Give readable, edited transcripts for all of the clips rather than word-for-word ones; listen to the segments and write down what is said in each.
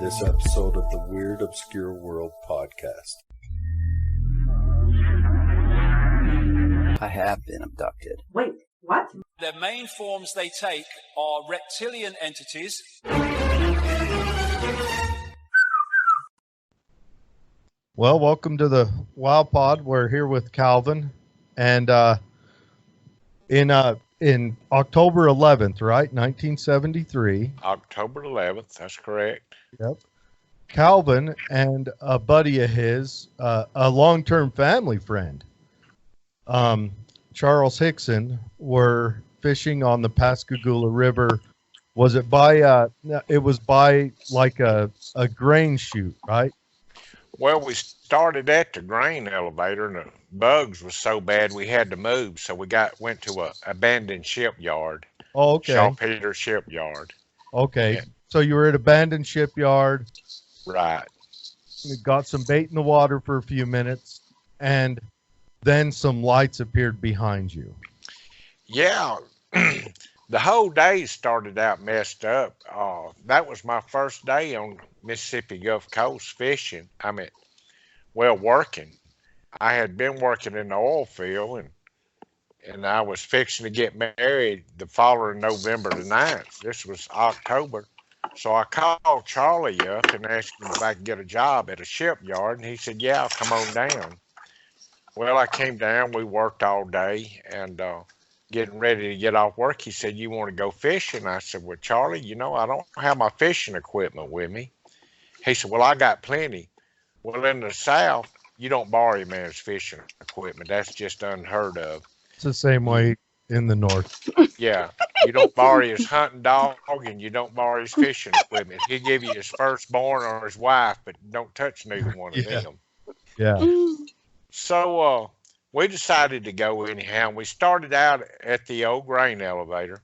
this episode of the Weird Obscure World podcast. I have been abducted. Wait, what? The main forms they take are reptilian entities. Well, welcome to the Wild Pod. We're here with Calvin, and in October 11th, right, 1973. October 11th, that's correct. Yep. Calvin and a buddy of his, a long-term family friend, Charles Hickson, were fishing on the Pascagoula River. Was it by? It was by like a grain chute, right? Well, we started at the grain elevator, and the bugs was so bad we had to move, so we went to a abandoned shipyard. Oh, okay. Saltpeter shipyard. Okay. Yeah. So you were at abandoned shipyard. Right. You got some bait in the water for a few minutes, and then some lights appeared behind you. Yeah. The whole day started out messed up. That was my first day on Mississippi Gulf Coast fishing. Working. I had been working in the oil field, and I was fixing to get married the following November the 9th. This was October. So I called Charlie up and asked him if I could get a job at a shipyard, and he said, yeah, I'll come on down. Well, I came down. We worked all day, and getting ready to get off work, he said, you want to go fishing? I said, well, Charlie, I don't have my fishing equipment with me. He said, well, I got plenty. Well, in the South, you don't borrow a man's fishing equipment. That's just unheard of. It's the same way in the North. Yeah. You don't borrow his hunting dog, and you don't borrow his fishing equipment. He'll give you his firstborn or his wife, but don't touch neither one of them. Yeah. So we decided to go anyhow. We started out at the old grain elevator,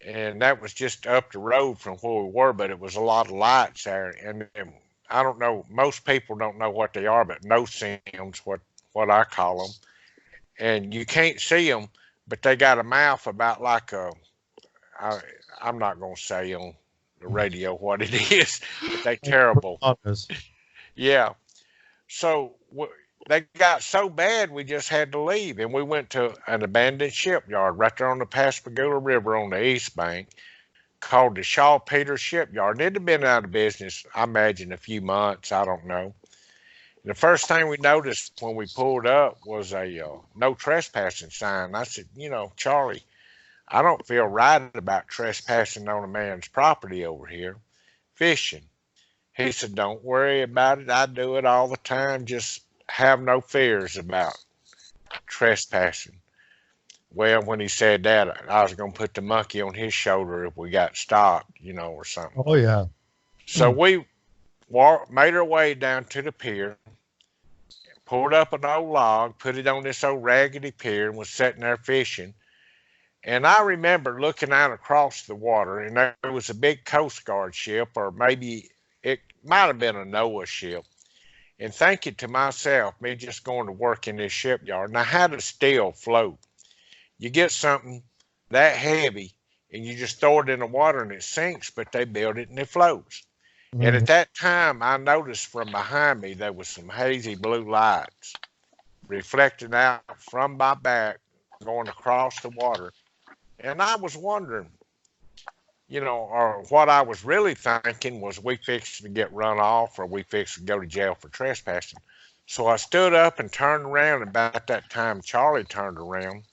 and that was just up the road from where we were, but it was a lot of lights there. And I don't know, most people don't know what they are, but no-sims, what I call them. And you can't see them, but they got a mouth about like I'm not going to say on the radio what it is, but they're terrible. Yeah. So they got so bad we just had to leave, and we went to an abandoned shipyard right there on the Pascagoula River on the east bank called the Saltpeter Shipyard. And it had been out of business, I imagine, a few months. I don't know. The first thing we noticed when we pulled up was a no trespassing sign. I said, Charlie, I don't feel right about trespassing on a man's property over here fishing. He said, don't worry about it. I do it all the time. Just have no fears about trespassing. Well, when he said that, I was going to put the monkey on his shoulder if we got stopped, or something. Oh, yeah. So we made our way down to the pier, pulled up an old log, put it on this old raggedy pier, and was sitting there fishing. And I remember looking out across the water, and there was a big Coast Guard ship, or maybe it might have been a NOAA ship, and thinking to myself, me just going to work in this shipyard, and I had a steel float. You get something that heavy, and you just throw it in the water, and it sinks, but they build it, and it floats. Mm-hmm. And at that time, I noticed from behind me, there was some hazy blue lights reflecting out from my back, going across the water. And I was wondering, or what I was really thinking was, we fixed to get run off, or we fixed to go to jail for trespassing. So I stood up and turned around, and about that time, Charlie turned around,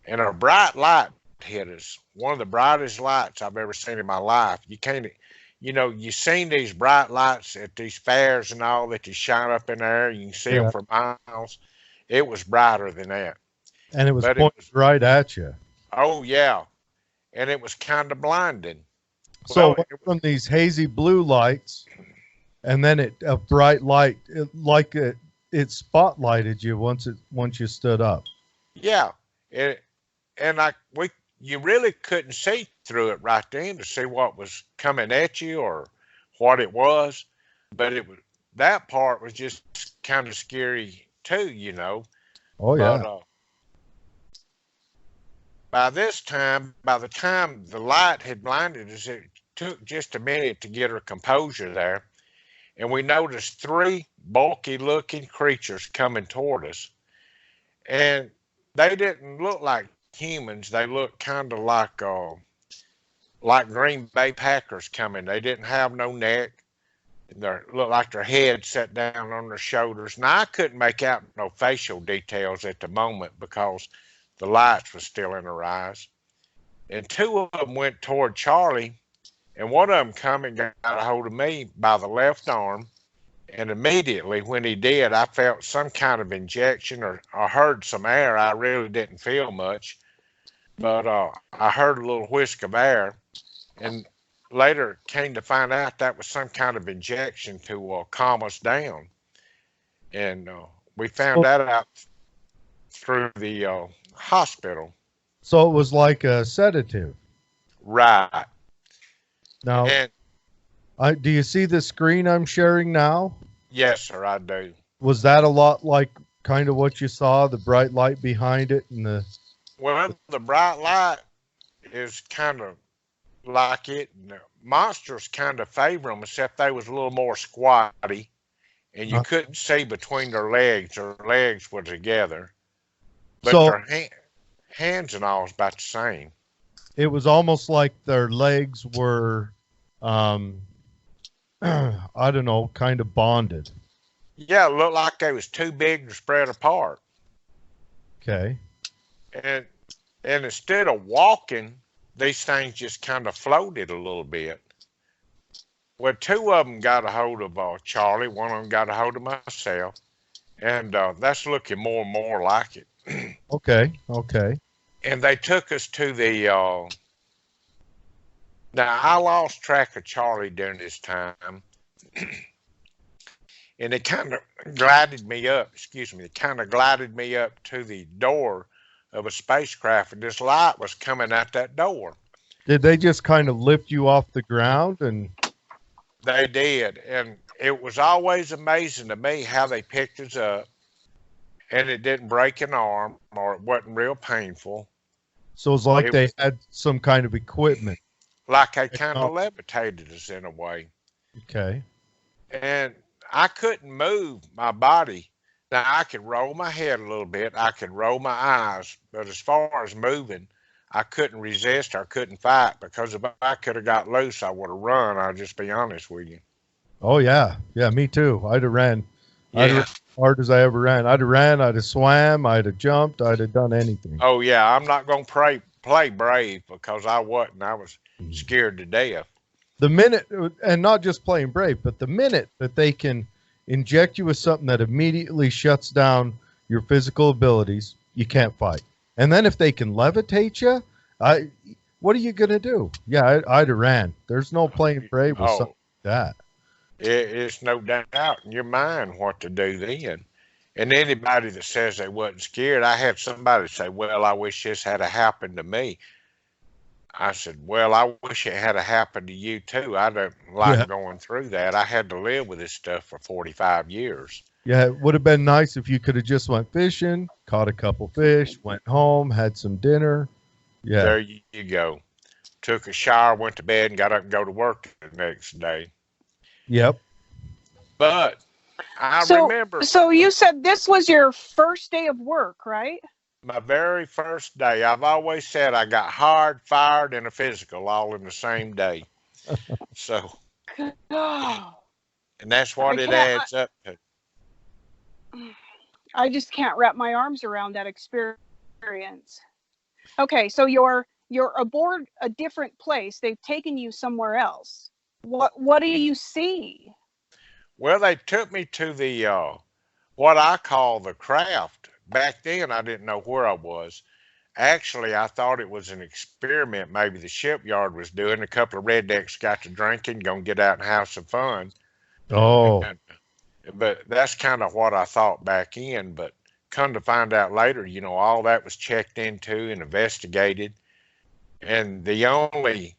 and a bright light hit us. One of the brightest lights I've ever seen in my life. You can't, you've seen these bright lights at these fairs and all that you shine up in there. You can see them for miles. It was brighter than that. And it was pointed right at you. Oh, yeah. And it was kind of blinding. So from these hazy blue lights, and then a bright light, it spotlighted you once you stood up. Yeah. You really couldn't see through it right then to see what was coming at you or what it was, but that part was just kind of scary too, Oh yeah. But, by the time the light had blinded us, took just a minute to get her composure there, and we noticed three bulky looking creatures coming toward us. And they didn't look like humans. They looked kind of like Green Bay Packers coming. They didn't have no neck. They looked like their head set down on their shoulders. Now, I couldn't make out no facial details at the moment because the lights were still in their eyes. And two of them went toward Charlie, and one of them come and got a hold of me by the left arm. And immediately when he did, I felt some kind of injection or I heard some air. I really didn't feel much, but I heard a little whisk of air. And later came to find out that was some kind of injection to calm us down. And we found that out through the hospital. So it was like a sedative. Right. Now, And do you see the screen I'm sharing now? yes, sir, I do. Was that a lot like kind of what you saw, the bright light behind it and the... Well, the bright light is kind of like it. And the monsters kind of favor them, except they was a little more squatty, and you couldn't see between their legs. Their legs were together, but So- their hands and all was about the same. It was almost like their legs were, I don't know, kind of bonded. Yeah, it looked like they was too big to spread apart. Okay. And instead of walking, these things just kind of floated a little bit. Well, two of them got a hold of Charlie. One of them got a hold of myself. And that's looking more and more like it. Okay. Okay. And they took us to the... now, I lost track of Charlie during this time. And it kind of glided me up, to the door of a spacecraft, and this light was coming out that door. Did they just kind of lift you off the ground and... They did, and it was always amazing to me how they picked us up, and it didn't break an arm, or it wasn't real painful. So it's like they had some kind of equipment. Like they kind of levitated us in a way. Okay. And I couldn't move my body. Now, I could roll my head a little bit. I could roll my eyes. But as far as moving, I couldn't resist or couldn't fight, because if I could have got loose, I would have run. I'll just be honest with you. Oh, yeah. Yeah, me too. I'd have ran. I'd have ran as hard as I ever ran. I'd have ran. I'd have swam. I'd have jumped. I'd have done anything. Oh, yeah. I'm not going to play brave, because I wasn't. I was scared to death. The minute, and not just playing brave, but the minute that they can inject you with something that immediately shuts down your physical abilities, you can't fight. And then if they can levitate you, what are you going to do? Yeah, I'd have ran. There's no playing brave with something like that. It's no doubt in your mind what to do then. And anybody that says they wasn't scared, I had somebody say, well, I wish this had happened to me. I said, well, I wish it had happened to you too. I don't like going through that. I had to live with this stuff for 45 years. Yeah, it would have been nice if you could have just went fishing, caught a couple fish, went home, had some dinner. Yeah. There you go. Took a shower, went to bed, and got up and go to work the next day. Yep. But I remember. So you said this was your first day of work, right? My very first day. I've always said I got hard, fired, and a physical all in the same day. So, and that's what it adds up to. I just can't wrap my arms around that experience. Okay, so you're aboard a different place. They've taken you somewhere else. What do you see? Well, they took me to the what I call the craft. Back then, I didn't know where I was. Actually, I thought it was an experiment maybe the shipyard was doing. A couple of rednecks got to drinking, gonna get out and have some fun. Oh. But that's kind of what I thought back in. But come to find out later, you know, all that was checked into and investigated. And the only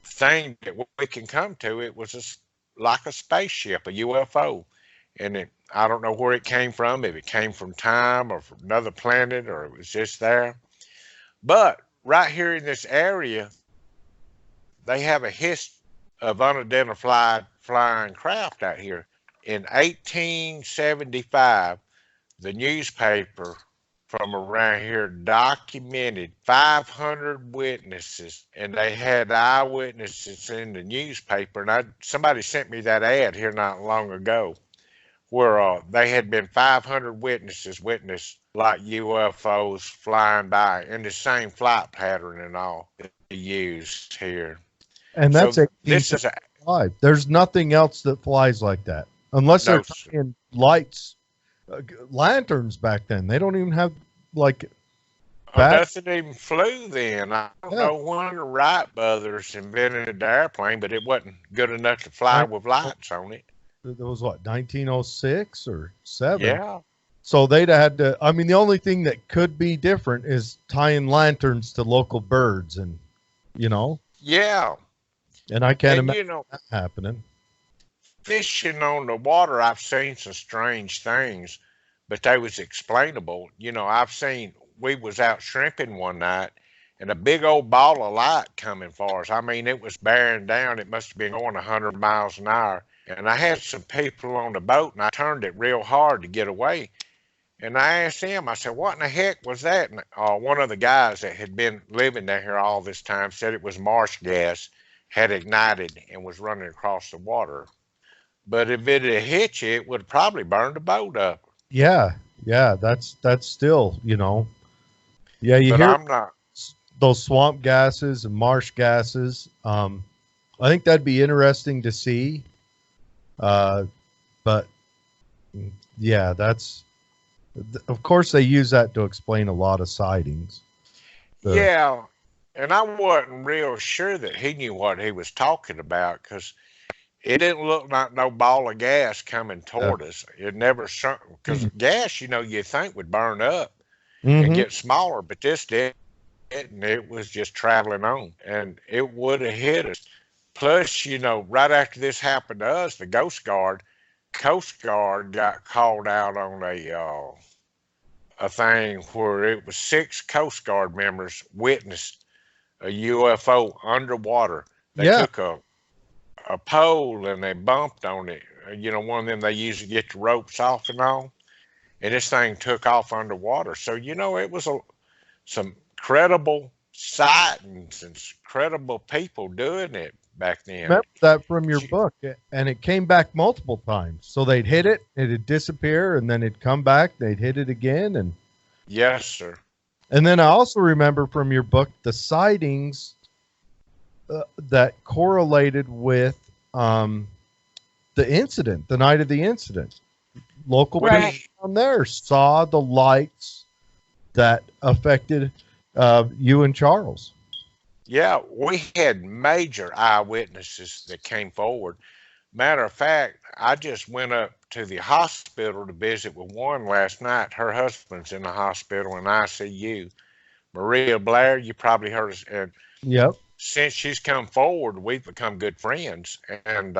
thing that we can come to, it was like a spaceship, a UFO. And I don't know where it came from, if it came from time or from another planet, or it was just there. But right here in this area, they have a history of unidentified flying craft out here. In 1875, the newspaper from around here documented 500 witnesses, and they had eyewitnesses in the newspaper. And somebody sent me that ad here not long ago, where they had been 500 witnesses witnessed like UFOs flying by in the same flight pattern and all that they used here. And that's So this is 1875. There's nothing else that flies like that, unless No, they're in lights, lanterns back then. They don't even have like. nothing even flew then. I don't Yeah. know when the Wright brothers invented the airplane, but it wasn't good enough to fly with lights on it. It was what, 1906 or 7? Yeah. So they'd had to. I mean, the only thing that could be different is tying lanterns to local birds, and Yeah. And I can't And imagine that happening. fishing on the water, I've seen some strange things, but they was explainable. We was out shrimping one night, and a big old ball of light coming for us. I mean, it was bearing down. It must have been going 100 miles an hour. And I had some people on the boat, and I turned it real hard to get away. And I asked him, I said, what in the heck was that? And one of the guys that had been living down here all this time said it was marsh gas had ignited and was running across the water. But if it had hit you, it would have probably burned the boat up. Yeah, that's still, Yeah, you But hear I'm not. those swamp gases and marsh gases. I think that'd be interesting to see. But yeah, of course they use that to explain a lot of sightings. Yeah, and I wasn't real sure that he knew what he was talking about, because it didn't look like no ball of gas coming toward us. It never sunk, because gas, you think would burn up and get smaller, but this didn't. It was just traveling on, and it would have hit us. Plus, right after this happened to us, the Coast Guard got called out on a thing where it was 6 Coast Guard members witnessed a UFO underwater. They took a pole and they bumped on it. One of them they used to get the ropes off and all. And this thing took off underwater. So, it was some credible sightings and credible people doing it back then. Remember that from your book, and it came back multiple times. So they'd hit it, it'd disappear, and then it'd come back, they'd hit it again. And yes, sir. And then I also remember from your book the sightings that correlated with the incident, the night of the incident. Local people down there saw the lights that affected you and Charles. Yeah, we had major eyewitnesses that came forward. Matter of fact, I just went up to the hospital to visit with one last night. Her husband's in the hospital in ICU. Maria Blair, you probably heard us. And yep. Since she's come forward, we've become good friends. And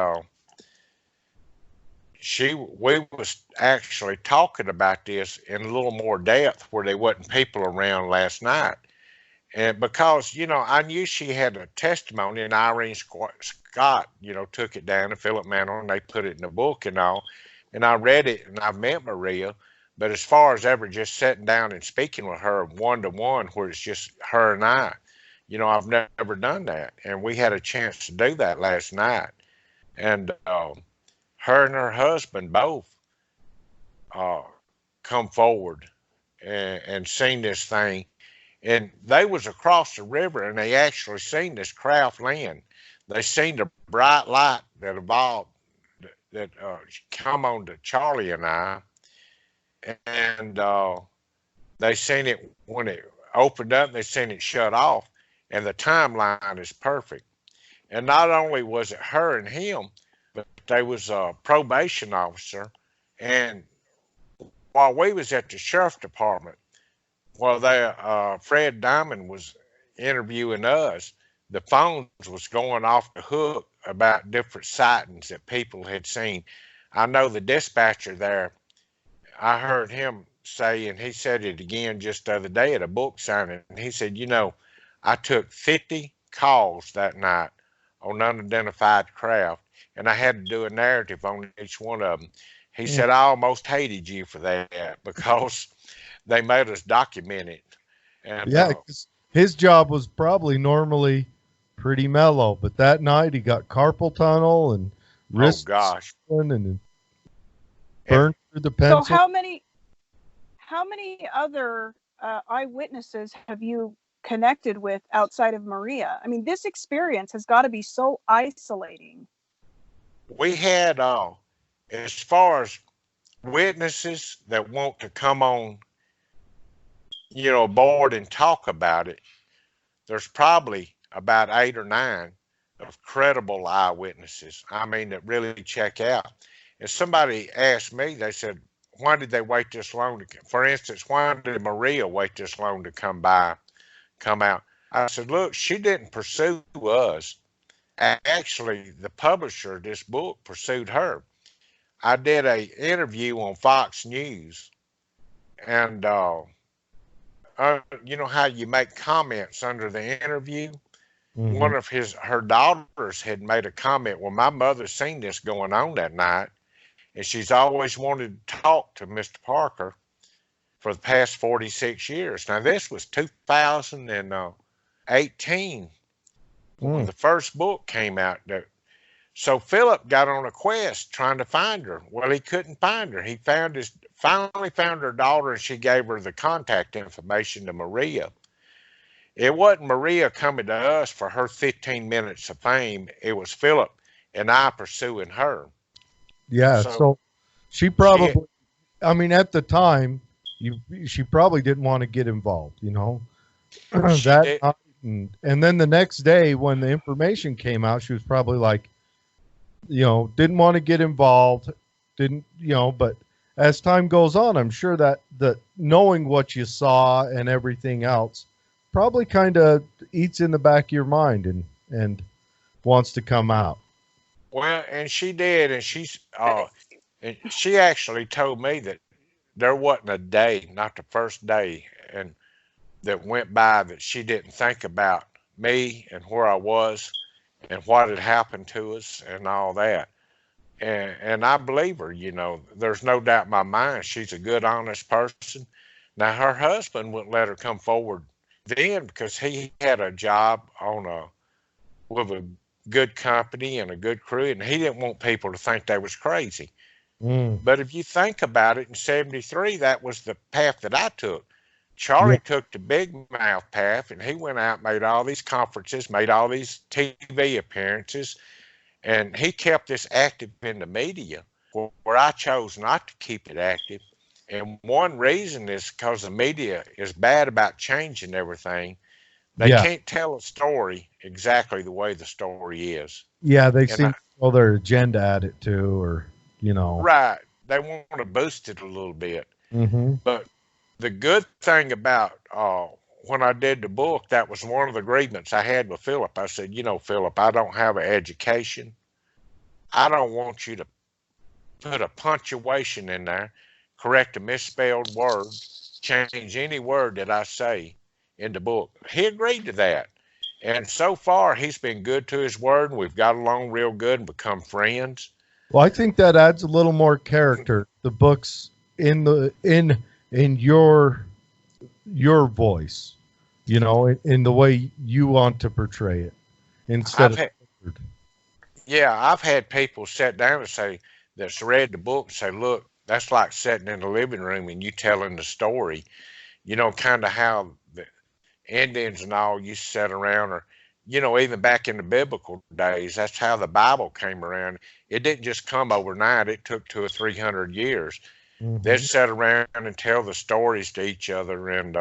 we was actually talking about this in a little more depth where there wasn't people around last night. And because, I knew she had a testimony, and Irene Scott, took it down to Philip Mantle, and they put it in the book and all. And I read it, and I've met Maria. But as far as ever just sitting down and speaking with her one-to-one, where it's just her and I, I've never done that. And we had a chance to do that last night. And her and her husband both come forward and seen this thing. And they was across the river, and they actually seen this craft land. They seen the bright light that evolved, that come on to Charlie and I. And they seen it when it opened up, they seen it shut off. And the timeline is perfect. And not only was it her and him, but there was a probation officer. And while we was at the sheriff's department, while Fred Diamond was interviewing us, the phones was going off the hook about different sightings that people had seen. I know the dispatcher there, I heard him say, and he said it again just the other day at a book signing, and he said, I took 50 calls that night on unidentified craft, and I had to do a narrative on each one of them. He said, I almost hated you for that because they made us document it. And Yeah, 'cause his job was probably normally pretty mellow, but that night he got carpal tunnel and wrist gosh, and burned through the So pencil. how many other eyewitnesses have you connected with outside of Maria? I mean, this experience has got to be so isolating. we had, as far as witnesses that want to come on, board and talk about it, there's probably about 8 or 9 of credible eyewitnesses. I mean, that really check out. And somebody asked me, they said, why did they wait this long to, for instance, why did Maria wait this long to come out? I said, look, she didn't pursue us. Actually, the publisher of this book pursued her. I did a interview on Fox News, and you know how you make comments under the interview? Mhm. One of her daughters had made a comment, well, my mother's seen this going on that night, and she's always wanted to talk to Mr. Parker for the past 46 years. Now, this was 2018 when the first book came out. So Philip got on a quest trying to find her. Well, he couldn't find her. He finally found her daughter, and she gave her the contact information to Maria. It wasn't Maria coming to us for her 15 minutes of fame. It was Philip and I pursuing her. Yeah, so she probably, I mean, at the time, she probably didn't want to get involved, that night, and then the next day when the information came out, she was probably like, didn't want to get involved, but as time goes on, I'm sure that knowing what you saw and everything else probably kind of eats in the back of your mind and wants to come out. Well, and she did, and and she actually told me that there wasn't a day, not the first day, and that went by that she didn't think about me and where I was and what had happened to us and all that. And I believe her, there's no doubt in my mind she's a good, honest person. Now, her husband wouldn't let her come forward then because he had a job with a good company and a good crew, and he didn't want people to think they was crazy. But if you think about it, in 73, that was the path that I took. Charlie took the big mouth path, and he went out, made all these conferences, made all these TV appearances, and he kept this active in the media, where I chose not to keep it active. And one reason is because the media is bad about changing everything. They can't tell a story exactly the way the story is. Yeah, they seem to throw their agenda at it too, or Right. They want to boost it a little bit. Mm-hmm. But the good thing about when I did the book, that was one of the agreements I had with Philip. I said, Philip, I don't have an education. I don't want you to put a punctuation in there, correct a misspelled word, change any word that I say in the book. He agreed to that. And so far, he's been good to his word, and we've got along real good and become friends. Well, I think that adds a little more character. The book's in your voice, in the way you want to portray it, instead of. I've had people sit down and say that's read the book and say, look, that's like sitting in the living room and you telling the story, kind of how the Indians and all used to sit around, or even back in the biblical days, that's how the Bible came around. It didn't just come overnight. It took 200 or 300 years. Mm-hmm. They'd sit around and tell the stories to each other, and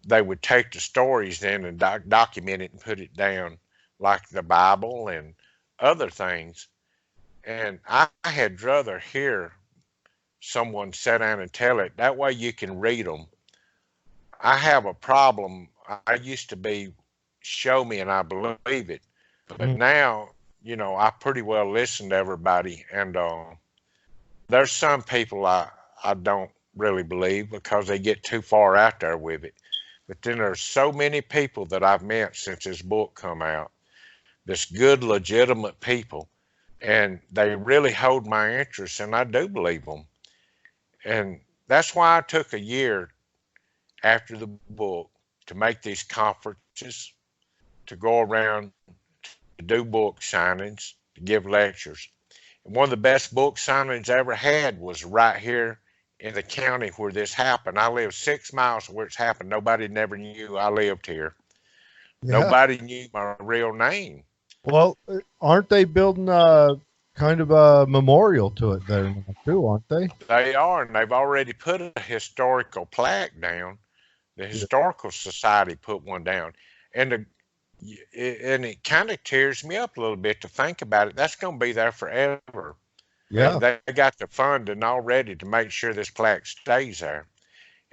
they would take the stories then and document it and put it down, like the Bible and other things. And I had rather hear someone sit down and tell it. That way you can read them. I have a problem. I used to be show me and I believe it. But now, I pretty well listen to everybody. And there's some people I don't really believe because they get too far out there with it. But then there's so many people that I've met since this book come out this good, legitimate people, and they really hold my interest, and I do believe them. And that's why I took a year after the book to make these conferences, to go around to do book signings, to give lectures. And one of the best book signings I ever had was right here in the county where this happened. I lived 6 miles from where it's happened. Nobody never knew I lived here. Yeah. Nobody knew my real name. Well, aren't they building kind of a memorial to it there now too, aren't they? They are, and they've already put a historical plaque down. The Historical Society put one down. And it kind of tears me up a little bit to think about it. That's going to be there forever. Yeah. They got the funding already to make sure this plaque stays there.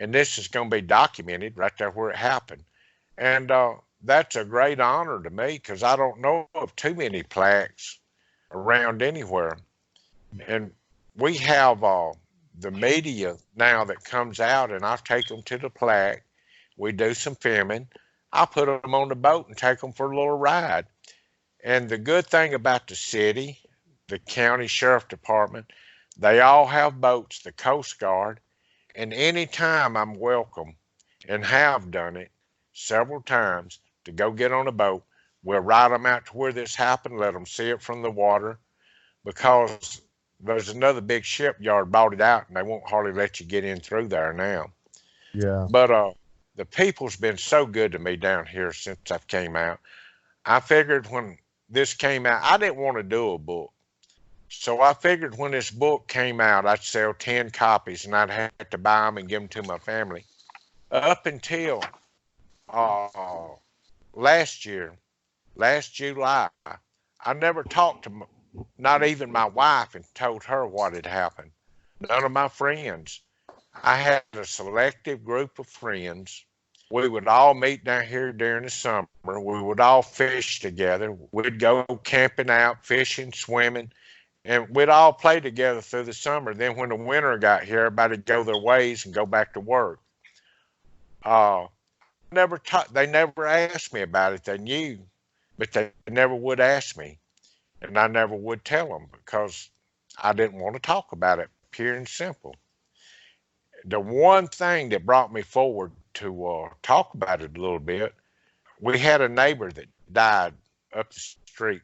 And this is going to be documented right there where it happened. And that's a great honor to me because I don't know of too many plaques around anywhere. And we have the media now that comes out, and I take them to the plaque. We do some filming. I put them on the boat and take them for a little ride. And the good thing about the city, the county sheriff department, they all have boats, the Coast Guard, and anytime I'm welcome and have done it several times to go get on a boat, we'll ride them out to where this happened, let them see it from the water, because there's another big shipyard bought it out and they won't hardly let you get in through there now. Yeah. But the people's been so good to me down here since I came out. I figured when this came out, I didn't want to do a book. So I figured when this book came out, I'd sell 10 copies and I'd have to buy them and give them to my family. Up until last July, I never talked to not even my wife and told her what had happened. None of my friends. I had a selective group of friends. We would all meet down here during the summer. We would all fish together. We'd go camping out, fishing, swimming, and we'd all play together through the summer. Then when the winter got here, everybody'd go their ways and go back to work. They never asked me about it. They knew, but they never would ask me. And I never would tell them because I didn't want to talk about it, pure and simple. The one thing that brought me forward to talk about it a little bit, we had a neighbor that died up the street,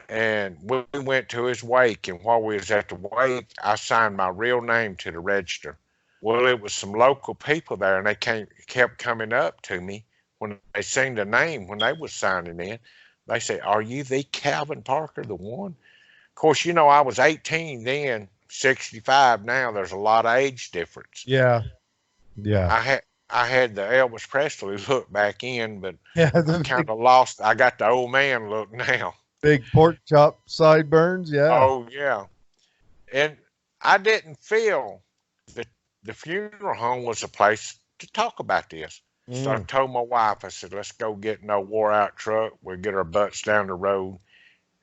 and we went to his wake, and while we was at the wake, I signed my real name to the register. Well, it was some local people there, and they kept coming up to me when they seen the name when they was signing in. They say, "Are you the Calvin Parker, the one?" Of course, you know, I was 18 then, 65 now. There's a lot of age difference. Yeah. Yeah. I had the Elvis Presley look back in, but Yeah. I kind of lost. I got the old man look now. Big pork chop sideburns. Yeah. Oh, yeah. And I didn't feel that the funeral home was a place to talk about this. So I told my wife, I said, let's go get in a wore out truck. We'll get our butts down the road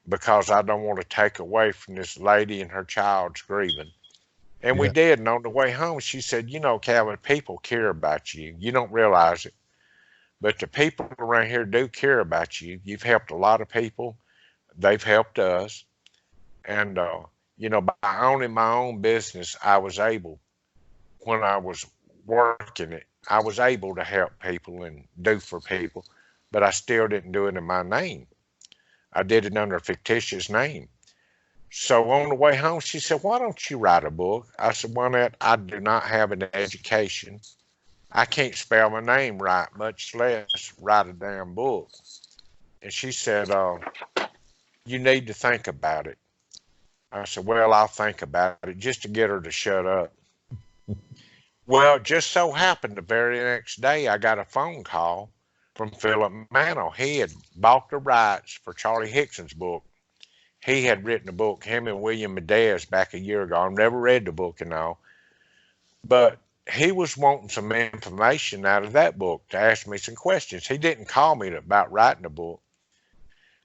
because I don't want to take away from this lady and her child's grieving. And we did. And on the way home, she said, you know, Calvin, people care about you. You don't realize it. But the people around here do care about you. You've helped a lot of people. They've helped us. And, you know, by owning my own business, I was able, when I was working it, I was able to help people and do for people, but I still didn't do it in my name. I did it under a fictitious name. So on the way home, she said, why don't you write a book? I said, well, Annette, I do not have an education. I can't spell my name right, much less write a damn book. And she said, you need to think about it. I said, well, I'll think about it, just to get her to shut up. Well, it just so happened the very next day, I got a phone call from Philip Mano. He had bought the rights for Charlie Hickson's book. He had written a book, him and William Medez, back a year ago. I've never read the book and all. But he was wanting some information out of that book to ask me some questions. He didn't call me about writing a book.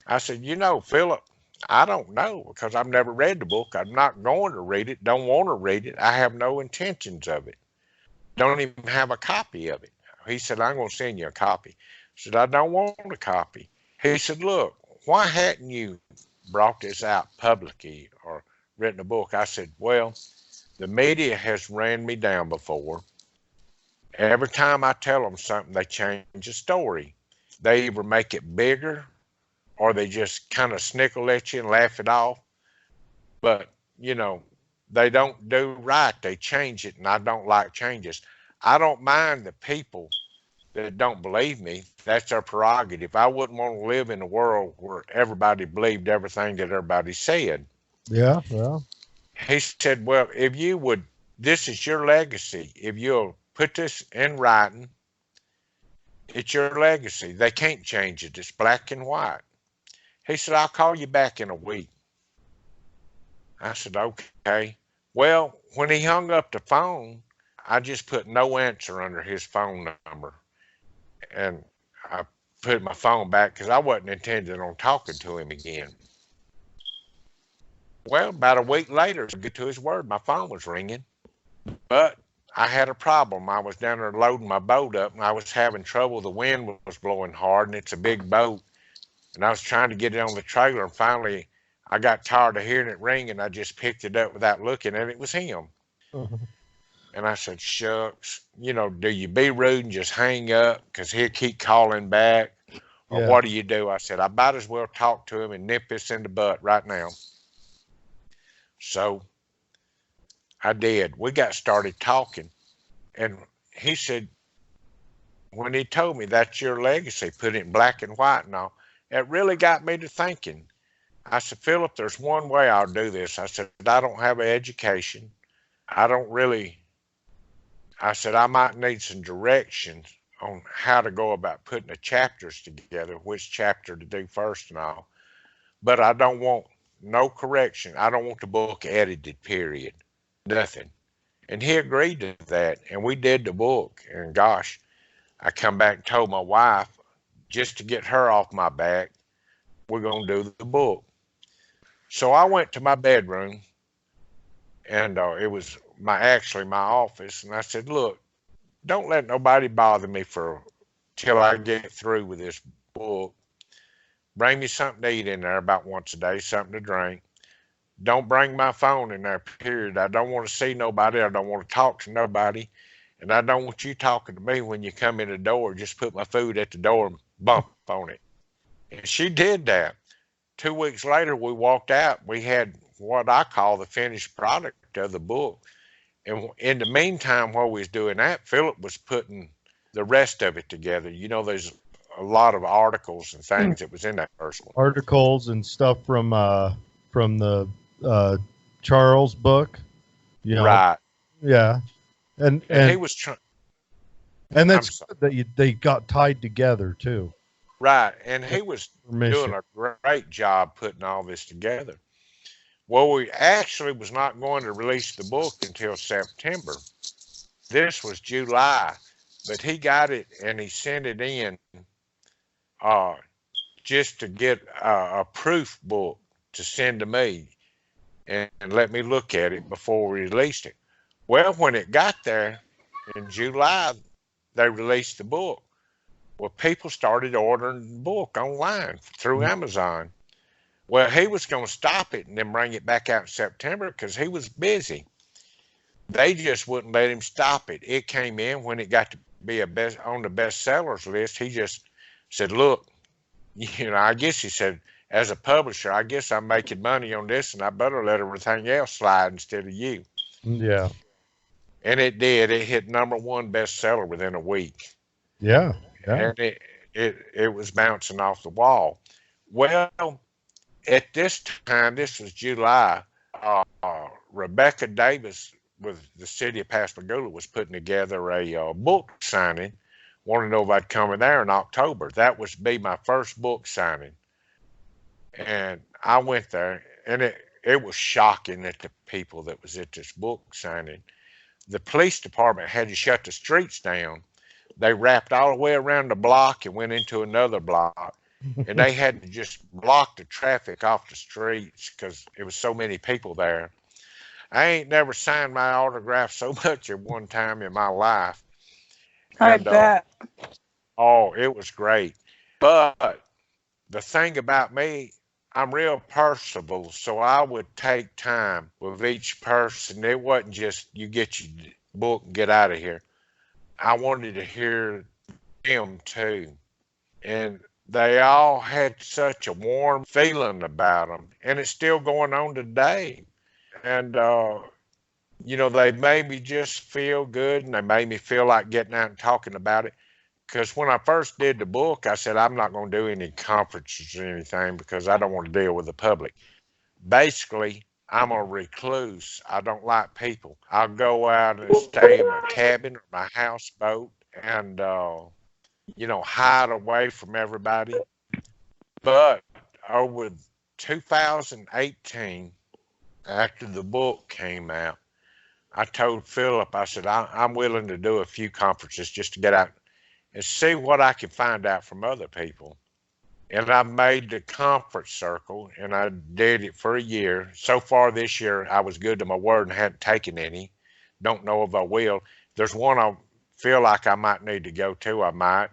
I said, you know, Philip, I don't know because I've never read the book. I'm not going to read it, don't want to read it. I have no intentions of it. Don't even have a copy of it. He said, I'm going to send you a copy. I said, I don't want a copy. He said, look, why hadn't you brought this out publicly or written a book? I said, well, the media has ran me down before. Every time I tell them something, they change the story. They either make it bigger or they just kind of snickle at you and laugh it off. But, you know, they don't do right. They change it, and I don't like changes. I don't mind the people that don't believe me. That's their prerogative. I wouldn't want to live in a world where everybody believed everything that everybody said. Yeah, well. He said, well, if you would, this is your legacy. If you'll put this in writing, it's your legacy. They can't change it. It's black and white. He said, I'll call you back in a week. I said, okay. Well, when he hung up the phone, I just put no answer under his phone number. And I put my phone back because I wasn't intending on talking to him again. Well, about a week later, to get to his word, my phone was ringing. But I had a problem. I was down there loading my boat up, and I was having trouble. The wind was blowing hard, and it's a big boat. And I was trying to get it on the trailer, and finally I got tired of hearing it ring, and I just picked it up without looking, and it was him. Uh-huh. And I said, shucks, you know, do you be rude and just hang up because he'll keep calling back? Or Yeah. what do you do? I said, I might as well talk to him and nip this in the butt right now. So I did. We got started talking. And he said, when he told me that's your legacy, put it in black and white and all, it really got me to thinking. I said, Philip, there's one way I'll do this. I said, I don't have an education. I don't really, I said, I might need some directions on how to go about putting the chapters together, which chapter to do first and all. But I don't want no correction. I don't want the book edited, period. Nothing. And he agreed to that. And we did the book. And gosh, I come back and told my wife, just to get her off my back, we're going to do the book. So I went to my bedroom, and it was my office, and I said, look, don't let nobody bother me till I get through with this book. Bring me something to eat in there about once a day, something to drink. Don't bring my phone in there, period. I don't want to see nobody. I don't want to talk to nobody. And I don't want you talking to me when you come in the door. Just put my food at the door and bump on it. And she did that. 2 weeks later, we walked out. We had what I call the finished product of the book. And in the meantime, while we was doing that, Philip was putting the rest of it together. You know, there's a lot of articles and things that was in that first one. Articles and stuff from the Charles book. You know? Right. Yeah. And he was trying. And that's good that they got tied together too. Right. And he was doing a great job putting all this together. Well, we actually was not going to release the book until September. This was July, but he got it and he sent it in just to get a proof book to send to me and let me look at it before we released it. Well, when it got there in July, they released the book. Well, people started ordering the book online through Amazon. Well, he was going to stop it and then bring it back out in September because he was busy. They just wouldn't let him stop it. It came in when it got to be on the bestsellers list. He just said, look, you know, I guess he said, as a publisher, I guess I'm making money on this and I better let everything else slide instead of you. Yeah. And it did. It hit #1 bestseller within a week. Yeah. And it was bouncing off the wall. Well, at this time, this was July, Rebecca Davis with the city of Pascagoula was putting together a book signing. Wanted to know if I'd come in there in October. That was be my first book signing. And I went there, and it was shocking at the people that was at this book signing. The police department had to shut the streets down. They wrapped all the way around the block and went into another block. And they had to just block the traffic off the streets because there was so many people there. I ain't never signed my autograph so much at one time in my life. I bet. Oh, it was great. But the thing about me, I'm real personable, so I would take time with each person. It wasn't just you get your book and get out of here. I wanted to hear them too. And they all had such a warm feeling about them. And it's still going on today. And, they made me just feel good and they made me feel like getting out and talking about it. Because when I first did the book, I said, I'm not going to do any conferences or anything because I don't want to deal with the public. Basically, I'm a recluse. I don't like people. I'll go out and stay in my cabin or my houseboat and, hide away from everybody. But over 2018, after the book came out, I told Philip, I said, I'm willing to do a few conferences just to get out and see what I can find out from other people. And I made the conference circle and I did it for a year. So far this year, I was good to my word and hadn't taken any. Don't know if I will. There's one I feel like I might need to go to, I might,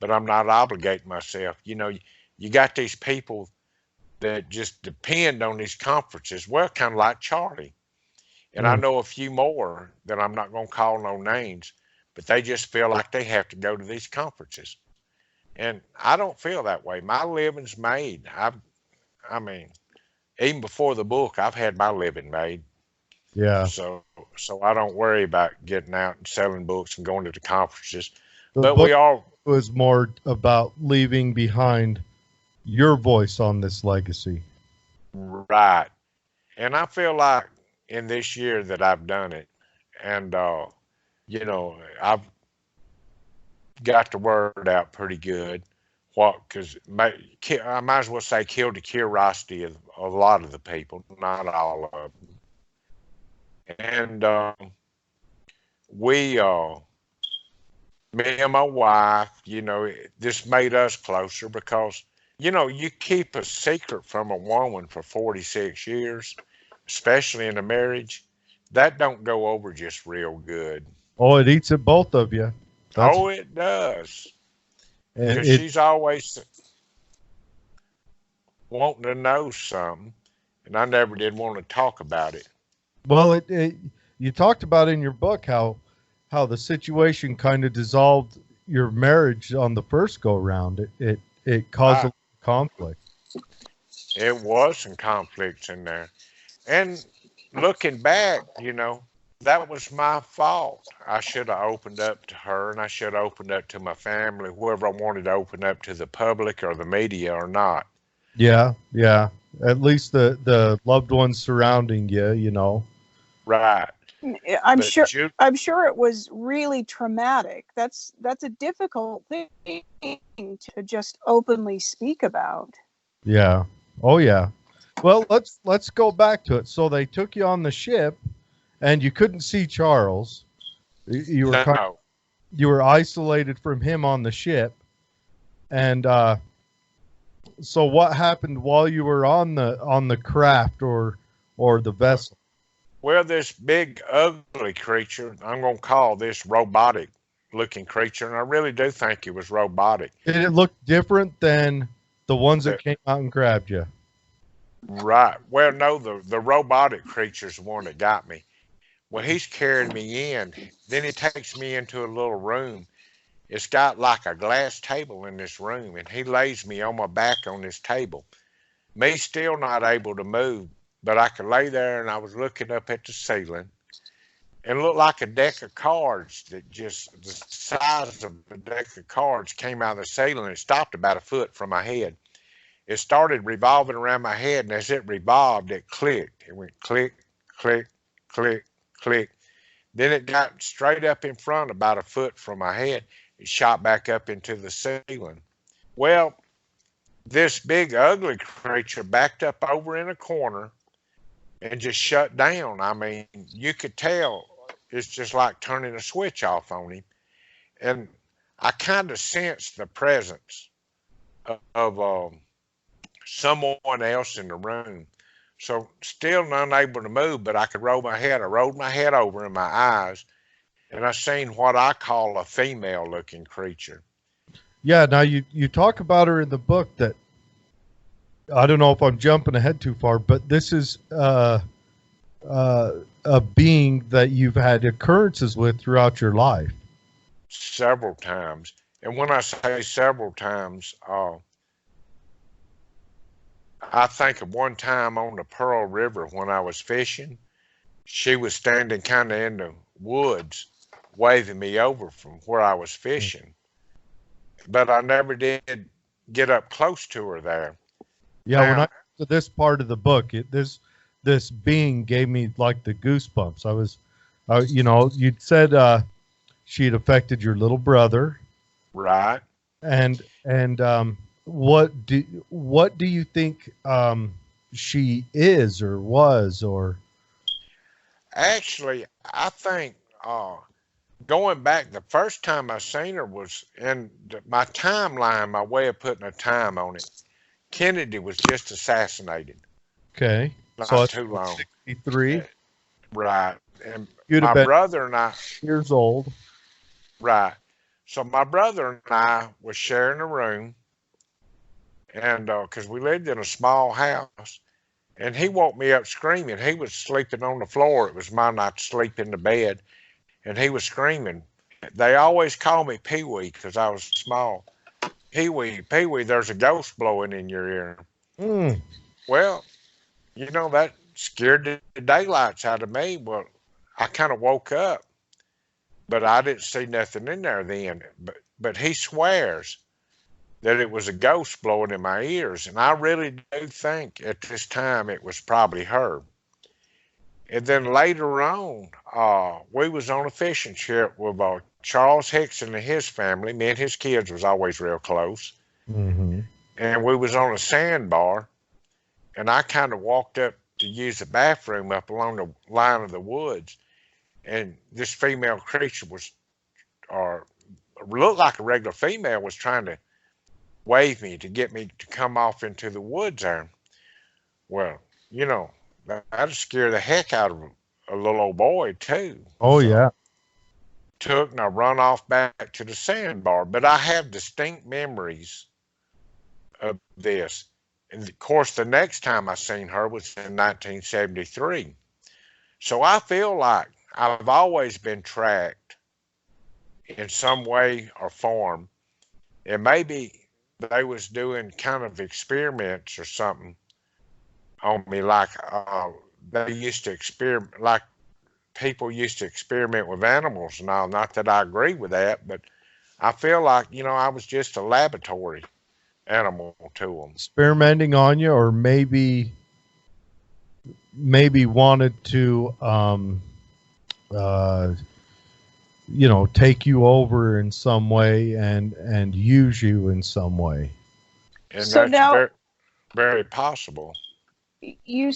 but I'm not obligating myself. You got these people that just depend on these conferences. Well, kind of like Charlie. And I know a few more that I'm not going to call no names, but they just feel like they have to go to these conferences. And I don't feel that way. My living's made. I mean, even before the book, I've had my living made. Yeah. So I don't worry about getting out and selling books and going to the conferences. The But book we all was more about leaving behind your voice on this legacy. right. And I feel like in this year that I've done it, and I've got the word out pretty good. Because I might as well say killed the curiosity of a lot of the people, not all of them. And me and my wife, this made us closer because, you keep a secret from a woman for 46 years, especially in a marriage, that don't go over just real good. Oh, it eats at both of you. It does. And Because she's always wanting to know something, and I never did want to talk about it. Well, you talked about in your book how the situation kind of dissolved your marriage on the first go round. It caused a conflict. It was some conflicts in there, and looking back, that was my fault. I should have opened up to her, and I should have opened up to my family, whoever I wanted to open up to, the public or the media or not. Yeah. At least the loved ones surrounding you. Right. I'm sure it was really traumatic. That's a difficult thing to just openly speak about. Yeah. Oh yeah. Well, let's go back to it. So they took you on the ship, and you couldn't see Charles. You were you were isolated from him on the ship, and so what happened while you were on the craft or the vessel? Well, this big ugly creature, I'm going to call this robotic looking creature, and I really do think it was robotic. Did it look different than the ones that came out and grabbed you? Right. Well, no, the robotic creature's the one that got me. Well, he's carried me in. Then he takes me into a little room. It's got like a glass table in this room, and he lays me on my back on this table. Me still not able to move, but I could lay there, and I was looking up at the ceiling, and it looked like a deck of cards that just the size of a deck of cards came out of the ceiling and stopped about a foot from my head. It started revolving around my head, and as it revolved, it clicked. It went click, click, click, click. Then it got straight up in front about a foot from my head. It shot back up into the ceiling. Well, this big ugly creature backed up over in a corner and just shut down. I mean, you could tell it's just like turning a switch off on him. And I kind of sensed the presence of someone else in the room. So still unable to move, but I could roll my head. I rolled my head over in my eyes, and I seen what I call a female looking creature. Yeah, now you talk about her in the book that I don't know if I'm jumping ahead too far, but this is a being that you've had occurrences with throughout your life. Several times. And when I say several times, I think of one time on the Pearl River when I was fishing. She was standing kind of in the woods, waving me over from where I was fishing. But I never did get up close to her there. Yeah, when I got to this part of the book, this being gave me like the goosebumps. I was, you'd said she had affected your little brother, right? And what do you think she is or was or? Actually, I think going back, the first time I seen her was in my timeline. My way of putting a time on it. Kennedy was just assassinated. Okay. Not too long. 63. Right. And You'd my have been brother and I. years old. Right. So my brother and I was sharing a room, and because we lived in a small house, and he woke me up screaming. He was sleeping on the floor. It was my night to sleep in the bed, and he was screaming. They always call me Pee Wee because I was small. Pee Wee, Pee Wee, there's a ghost blowing in your ear. Mm. Well, that scared the daylights out of me. Well, I kind of woke up, but I didn't see nothing in there then. But he swears that it was a ghost blowing in my ears, and I really do think at this time it was probably her. And then later on, we was on a fishing trip with Charles Hickson and his family. Me and his kids was always real close. Mm-hmm. And we was on a sandbar, and I kind of walked up to use the bathroom up along the line of the woods, and this female creature looked like a regular female, was trying to wave me to get me to come off into the woods there. Well, that'd scare the heck out of a little old boy too. Oh, so, yeah. Took and I run off back to the sandbar, but I have distinct memories of this. And of course, the next time I seen her was in 1973. So I feel like I've always been tracked in some way or form. And maybe they was doing kind of experiments or something on me, like they used to experiment, like people used to experiment with animals and all. Not that I agree with that, but I feel like, I was just a laboratory animal to them. Experimenting on you, or maybe wanted to, take you over in some way and use you in some way. And so that's now, very, very possible. You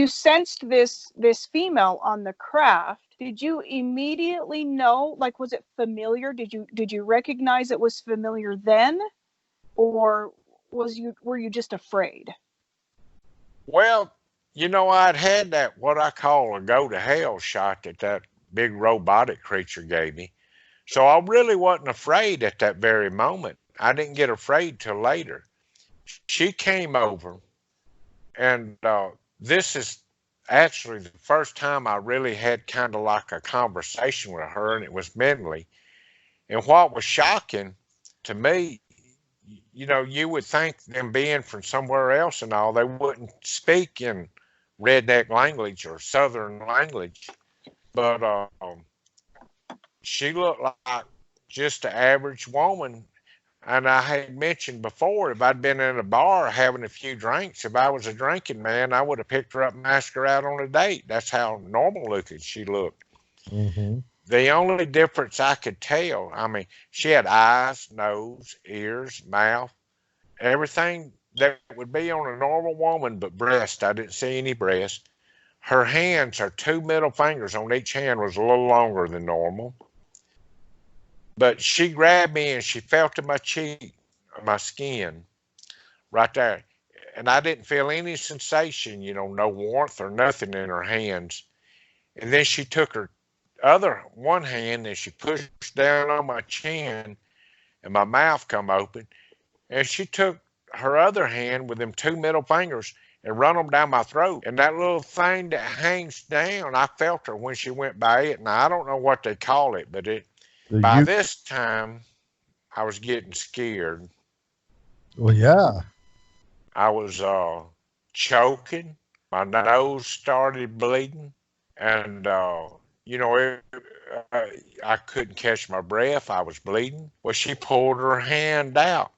sensed this female on the craft. Did you immediately know? Like, was it familiar? Did you recognize it was familiar then, or were you just afraid? Well, I'd had that what I call a go to hell shot that big robotic creature gave me, so I really wasn't afraid at that very moment. I didn't get afraid till later. She came over, and this is actually the first time I really had kind of like a conversation with her, and it was mentally. And what was shocking to me, you would think them being from somewhere else and all, they wouldn't speak in redneck language or southern language. But she looked like just an average woman. And I had mentioned before, if I'd been in a bar having a few drinks, if I was a drinking man, I would have picked her up and asked her out on a date. That's how normal looking she looked. Mm-hmm. The only difference I could tell, she had eyes, nose, ears, mouth, everything that would be on a normal woman, but breast. I didn't see any breast. Her hands, her two middle fingers on each hand was a little longer than normal. But she grabbed me and she felt in my cheek, my skin, right there. And I didn't feel any sensation, no warmth or nothing in her hands. And then she took her one hand and she pushed down on my chin, and my mouth come open. And she took her other hand with them two middle fingers and run them down my throat. And that little thing that hangs down, I felt her when she went by it. Now, I don't know what they call it, but by this time, I was getting scared. Well, yeah. I was choking. My nose started bleeding. And, I couldn't catch my breath. I was bleeding. Well, she pulled her hand out.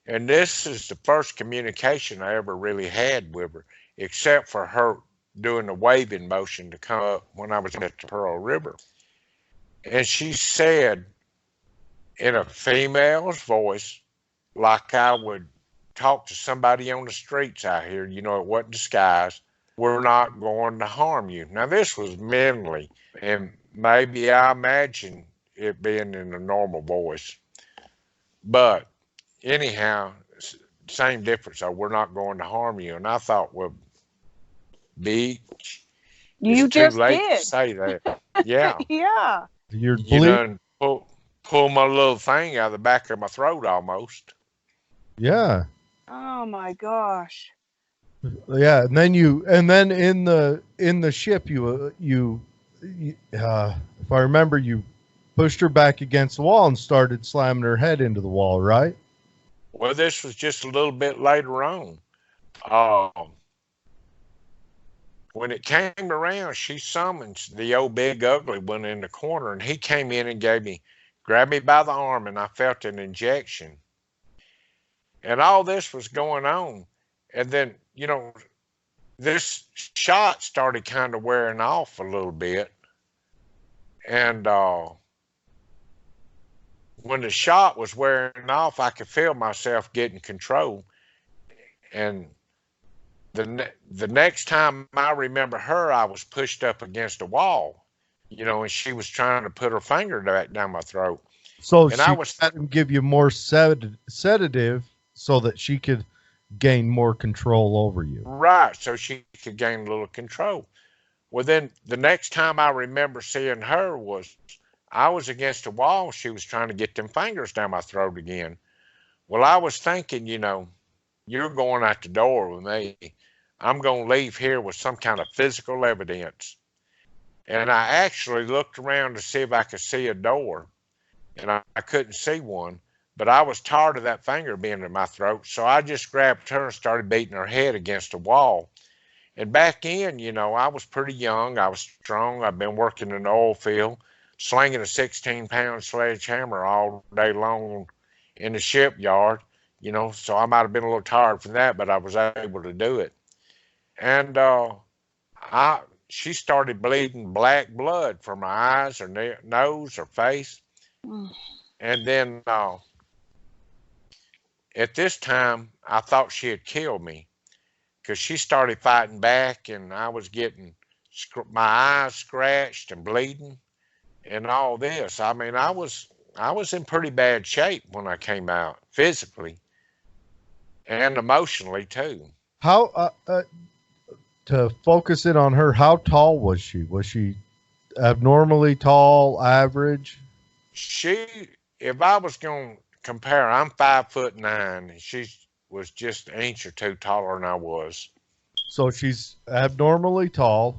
And this is the first communication I ever really had with her, except for her doing the waving motion to come up when I was at the Pearl River. And she said in a female's voice, like I would talk to somebody on the streets out here, it wasn't disguised, "We're not going to harm you." Now, this was mentally, and maybe I imagine it being in a normal voice. But anyhow, same difference. So we're not going to harm you. And I thought, well, bitch, You it's just too late did. to say that. Yeah. Yeah. You're You bleeding. done pull my little thing out of the back of my throat almost. Yeah. Oh my gosh. Yeah, and then in the ship you if I remember, you pushed her back against the wall and started slamming her head into the wall, right? Well, this was just a little bit later on. When it came around, she summoned the old big ugly one in the corner, and he came in and grabbed me by the arm, and I felt an injection. And all this was going on. And then, this shot started kind of wearing off a little bit. And when the shot was wearing off, I could feel myself getting control. And the next time I remember her, I was pushed up against a wall, and she was trying to put her finger back down my throat. So and she had him give you more sedative so that she could gain more control over you. Right, so she could gain a little control. Well, then the next time I remember seeing her was I was against a wall. She was trying to get them fingers down my throat again. Well, I was thinking, you're going out the door with me. I'm going to leave here with some kind of physical evidence. And I actually looked around to see if I could see a door, and I couldn't see one. But I was tired of that finger being in my throat, so I just grabbed her and started beating her head against the wall. And back in, I was pretty young. I was strong. I've been working in the oil field, slinging a 16-pound sledgehammer all day long in the shipyard, so I might have been a little tired from that, but I was able to do it. And she started bleeding black blood from her eyes, her nose, her face. And then at this time, I thought she had killed me because she started fighting back, and I was getting my eyes scratched and bleeding and all this. I mean, I was in pretty bad shape when I came out, physically and emotionally too. How to focus in on her, how tall was she? Was she abnormally tall, average? If I was going to compare, I'm 5'9", and she was just an inch or two taller than I was. So she's abnormally tall.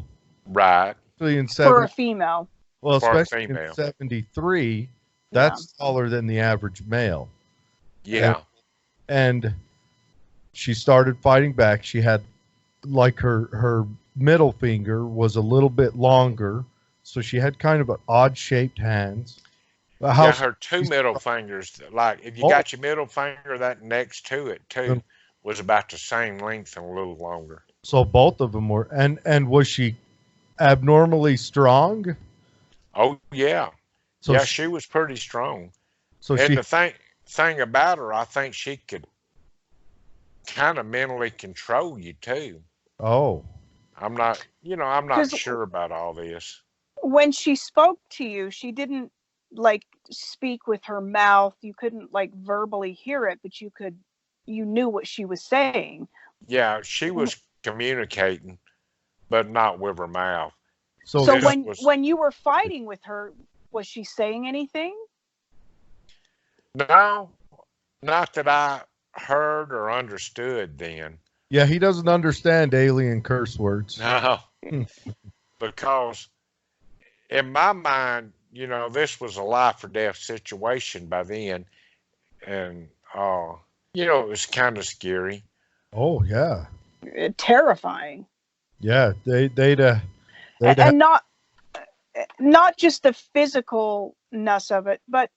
Right. For a female. Well, especially in 73, that's taller than the average male. Yeah. And she started fighting back. She had, like, her middle finger was a little bit longer, so she had kind of an odd-shaped hands. Her two middle fingers, like if you got your middle finger, that next to it too was about the same length and a little longer. So both of them were, and was she abnormally strong? Oh yeah, so she was pretty strong. So the thing about her, I think she could kind of mentally control you too. Oh, I'm not sure about all this. When she spoke to you, she didn't speak with her mouth. You couldn't verbally hear it, but you knew what she was saying. Yeah, she was communicating, but not with her mouth. So when you were fighting with her, was she saying anything? No, not that heard or understood then. Yeah, he doesn't understand alien curse words. No, because in my mind, this was a life or death situation by then, and it was kind of scary. Oh yeah, Terrifying. yeah. They'd And not just the physicalness of it, but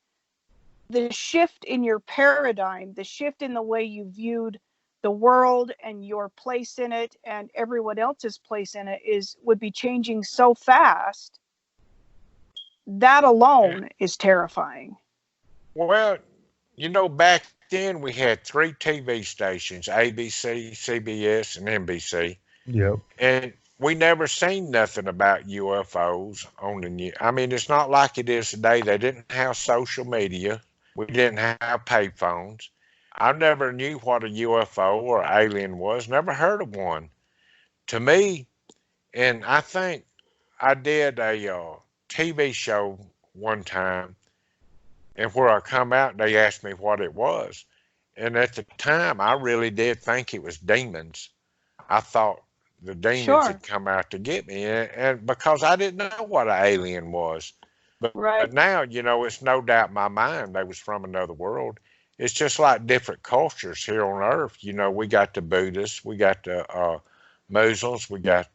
the shift in your paradigm, the shift in the way you viewed the world and your place in it and everyone else's place in it would be changing so fast. That alone is terrifying. Well, back then we had 3 TV stations: ABC, CBS, and NBC. Yep. And we never seen nothing about UFOs on the news. I mean, it's not like it is today. They didn't have social media. We didn't have payphones. I never knew what a UFO or alien was. Never heard of one. To me, and I think I did a TV show one time, and where I come out, they asked me what it was. And at the time, I really did think it was demons. I thought the demons had come out to get me, and because I didn't know what an alien was. But now, it's no doubt in my mind they was from another world. It's just like different cultures here on Earth. We got the Buddhists, we got the Muslims, we got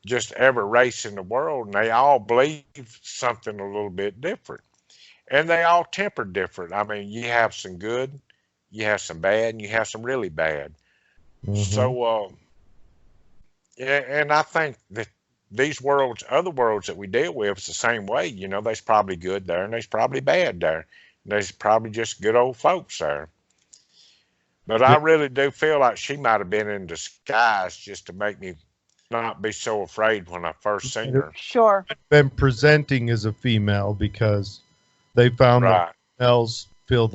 just every race in the world, and they all believe something a little bit different. And they all temper different. I mean, you have some good, you have some bad, and you have some really bad. Mm-hmm. So, and I think that these worlds, other worlds that we deal with, it's the same way. There's probably good there, and there's probably bad there. And there's probably just good old folks there. But I really do feel like she might have been in disguise just to make me not be so afraid when I first seen her. Sure. Been presenting as a female because they found that females feel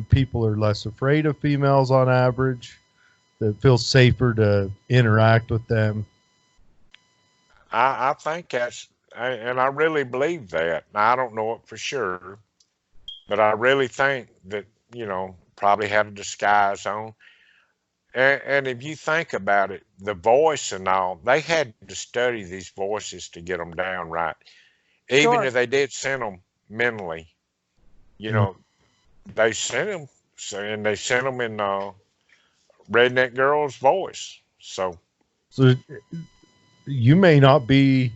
people are less afraid of females on average. That feel safer to interact with them. I think and I really believe that. Now, I don't know it for sure, but I really think that, probably had a disguise on. And if you think about it, the voice and all, they had to study these voices to get them down right. Even if they did send them mentally, they sent them, and they sent them in Redneck Girl's voice. So you may not be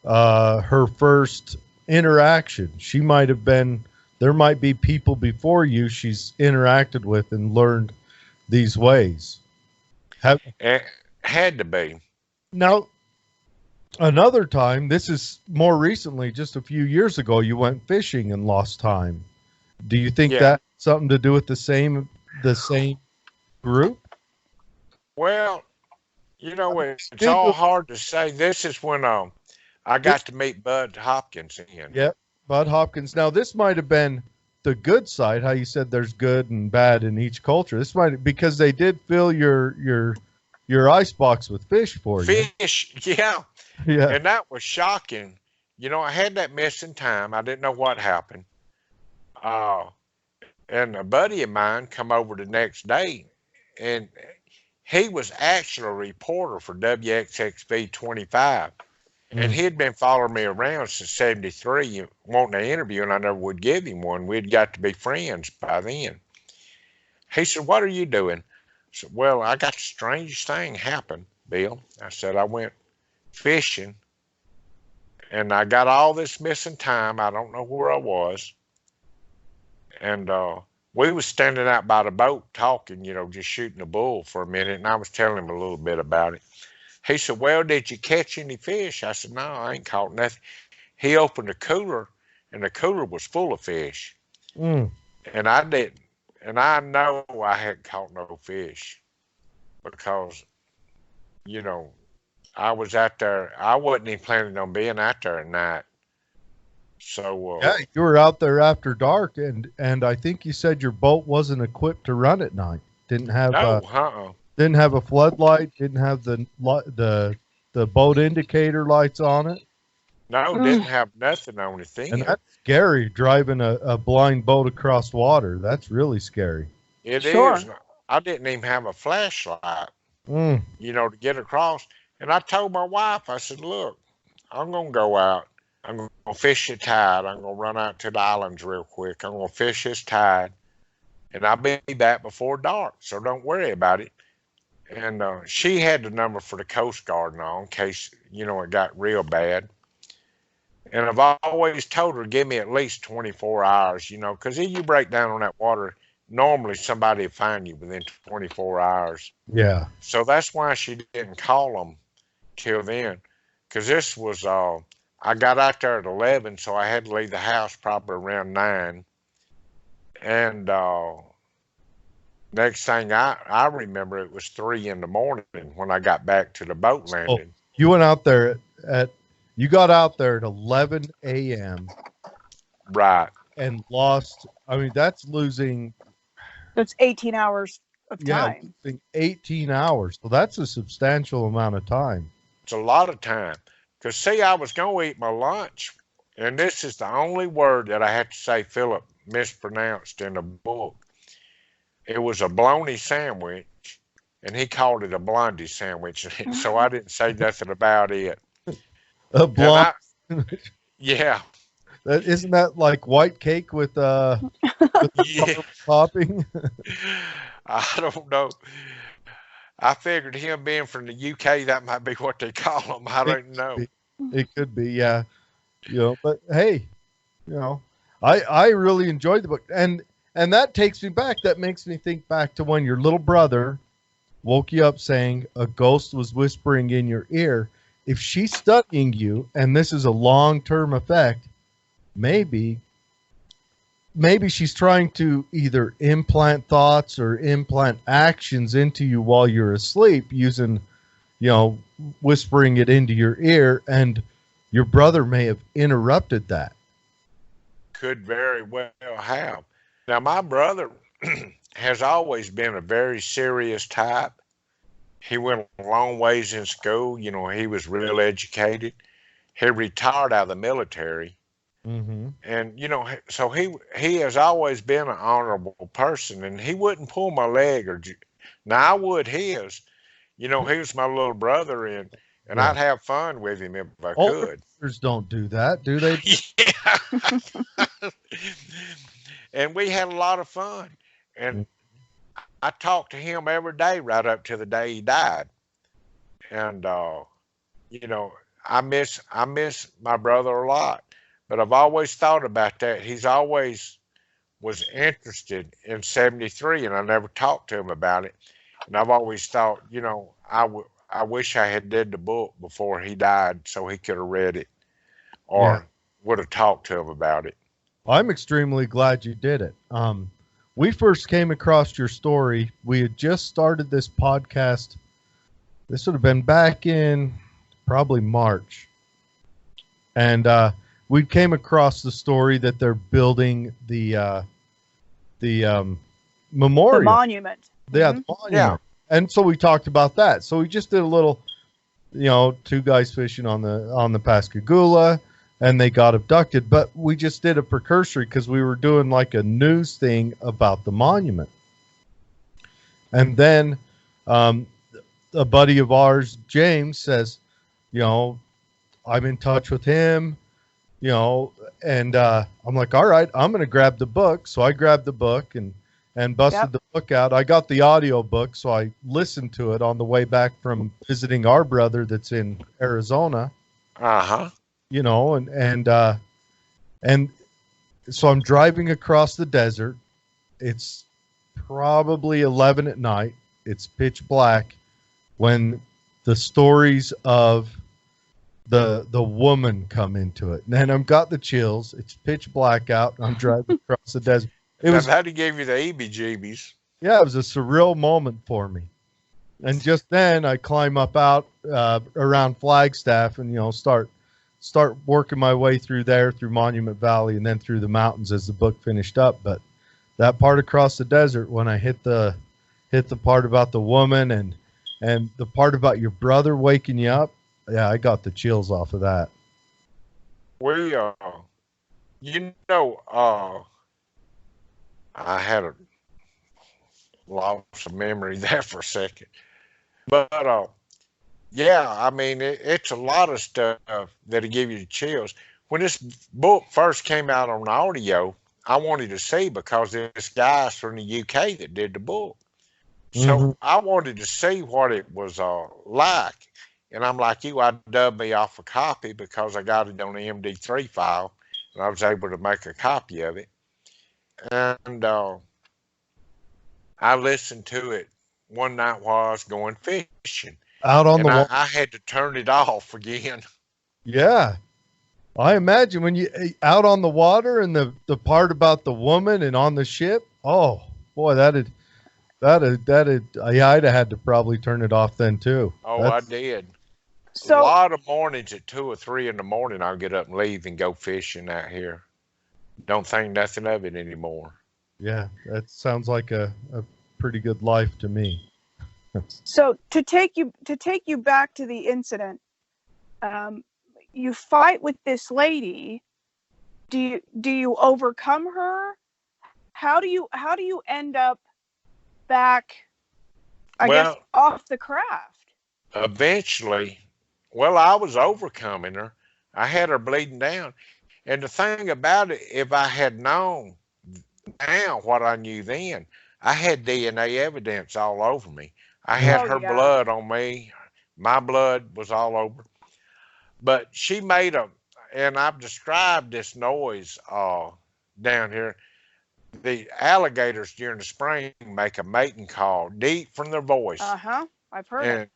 her first interaction. She might have been, there might be people before you she's interacted with and learned these ways. It had to be. Now, another time, this is more recently, just a few years ago, you went fishing and lost time. Do you think that something to do with the same group? Well, it's all hard to say. This is when I got to meet Bud Hopkins again. Yep, Bud Hopkins. Now, this might have been the good side, how you said there's good and bad in each culture. This might, because they did fill your icebox with fish for you. Fish, yeah. And that was shocking. I had that missing time. I didn't know what happened. And a buddy of mine come over the next day, and he was actually a reporter for WXXV 25. And he'd been following me around since 73, wanting an interview, and I never would give him one. We'd got to be friends by then. He said, "What are you doing?" I said, "Well, I got the strangest thing happen, Bill." I said, "I went fishing, and I got all this missing time. I don't know where I was. And we was standing out by the boat talking, just shooting a bull for a minute, and I was telling him a little bit about it. He said, "Well, did you catch any fish?" I said, "No, I ain't caught nothing." He opened the cooler, and the cooler was full of fish. And I didn't. And I know I hadn't caught no fish because, I was out there. I wasn't even planning on being out there at night. So you were out there after dark, and I think you said your boat wasn't equipped to run at night. Didn't have didn't have a floodlight. Didn't have the boat indicator lights on it. No, didn't have nothing on it. And that's scary, driving a blind boat across water. That's really scary. It Sure. is. I didn't even have a flashlight, Mm. to get across. And I told my wife, I said, look, I'm going to go out. I'm going to fish the tide. I'm going to run out to the islands real quick. I'm going to fish this tide. And I'll be back before dark. So don't worry about it. And she had the number for the Coast Guard now in case, it got real bad. And I've always told her, give me at least 24 hours, because if you break down on that water, normally somebody will find you within 24 hours. Yeah. So that's why she didn't call them till then. Because this was, I got out there at 11, so I had to leave the house probably around 9. And next thing I remember, it was 3 in the morning when I got back to the boat landing. You went out there you got out there at 11 a.m. Right. and lost. I mean, that's losing. That's 18 hours of time. Losing 18 hours. So that's a substantial amount of time. It's a lot of time. Because, see, I was going to eat my lunch, and this is the only word that I had to say Philip mispronounced in the book. It was a bologna sandwich, and he called it a blondie sandwich, so I didn't say nothing about it. A blonde. Yeah. Isn't that like white cake with Yeah. topping? I don't know. I figured him being from the UK, that might be what they call him. I don't know. It could be, yeah. But hey, I really enjoyed the book, and that takes me back. That makes me think back to when your little brother woke you up saying a ghost was whispering in your ear. If she's studying you, and this is a long-term effect, maybe she's trying to either implant thoughts or implant actions into you while you're asleep using, whispering it into your ear, and your brother may have interrupted that. Could very well have. Now, my brother has always been a very serious type. He went a long ways in school. He was real educated. He retired out of the military. Mm-hmm. And, so he has always been an honorable person, and he wouldn't pull my leg now I would his. He was my little brother, and Yeah. I'd have fun with him if I could. Brothers don't do that, do they? Yeah. And we had a lot of fun. And I talked to him every day right up to the day he died. And, I miss my brother a lot. But I've always thought about that. He's always was interested in 73, and I never talked to him about it. And I've always thought, I wish I had did the book before he died so he could have read it or would have talked to him about it. I'm extremely glad you did it. We first came across your story. We had just started this podcast. This would have been back in probably March. And we came across the story that they're building the memorial. The monument. Yeah, Mm-hmm. the monument. Yeah. And so we talked about that. So we just did a little, two guys fishing on the Pascagoula, and they got abducted. But we just did a precursory because we were doing like a news thing about the monument. And then a buddy of ours, James, says, I'm in touch with him, and I'm like, all right, I'm going to grab the book. So I grabbed the book and busted the book out. I got the audio book, so I listened to it on the way back from visiting our brother that's in Arizona. Uh-huh. And so I'm driving across the desert. It's probably 11 at night. It's pitch black when the stories of the woman come into it. And I've got the chills. It's pitch black out. And I'm driving across the desert. How to give you the heebie-jeebies. Yeah, it was a surreal moment for me. And just then I climb up out around Flagstaff and, start working my way through there, through Monument Valley, and then through the mountains as the book finished up. But that part across the desert, when I hit the part about the woman and the part about your brother waking you up, yeah, I got the chills off of that. We, I had lost some memory there for a second. But yeah, I mean, it's a lot of stuff that'll give you chills. When this book first came out on audio, I wanted to see because this guy's from the UK that did the book. Mhm. So I wanted to see what it was like. And I'm like you, I dubbed me off a copy because I got it on the MD3 file and I was able to make a copy of it. And I listened to it one night while I was going fishing. Out on And the water. I had to turn it off again. Yeah. I imagine when you out on the water and the part about the woman and on the ship. Oh boy, that'd yeah, I'd have had to probably turn it off then too. Oh, That's- I did. A So lot of mornings at 2 or 3 in the morning, I'll get up and leave and go fishing out here. Don't think nothing of it anymore. Yeah, that sounds like a pretty good life to me. so to take you back to the incident, you fight with this lady. Do you overcome her? How do you end up back, I guess, Well, off the craft? eventually, well, I was overcoming her. I had her bleeding down. And the thing about it, if I had known now what I knew then, I had DNA evidence all over me. I had Oh, her yeah. blood on me. My blood was all over. But she made and I've described this noise down here. The alligators during the spring make a mating call deep from their voice. I've heard it.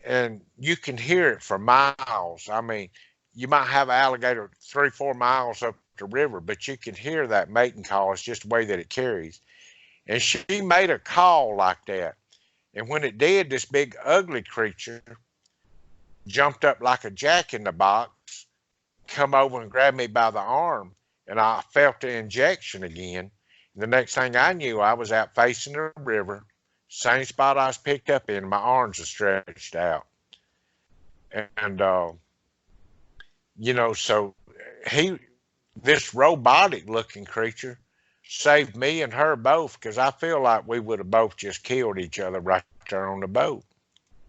And you can hear it for miles. I mean, you might have an alligator 3-4 miles up the river, but you can hear that mating call. It's just the way that it carries. And she made a call like that. And when it did, this big ugly creature jumped up like a jack in the box, come over and grabbed me by the arm, and I felt the injection again. And the next thing I knew, I was out facing the river, same spot I was picked up in. My arms are stretched out. And, so this robotic looking creature saved me and her both because I feel like we would have both just killed each other right there on the boat.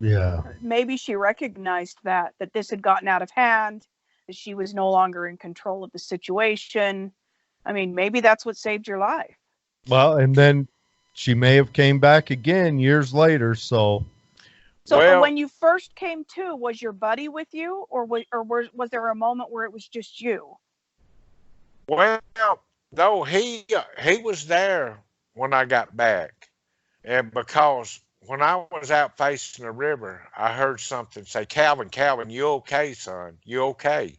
Yeah. Maybe she recognized that this had gotten out of hand, that she was no longer in control of the situation. I mean, maybe that's what saved your life. Well, and then she may have came back again years later. So Well- when you first came to, was your buddy with you, or was there a moment where it was just you? Well, no, he was there when I got back, and because when I was out facing the river, I heard something say, Calvin, you okay, son? You okay?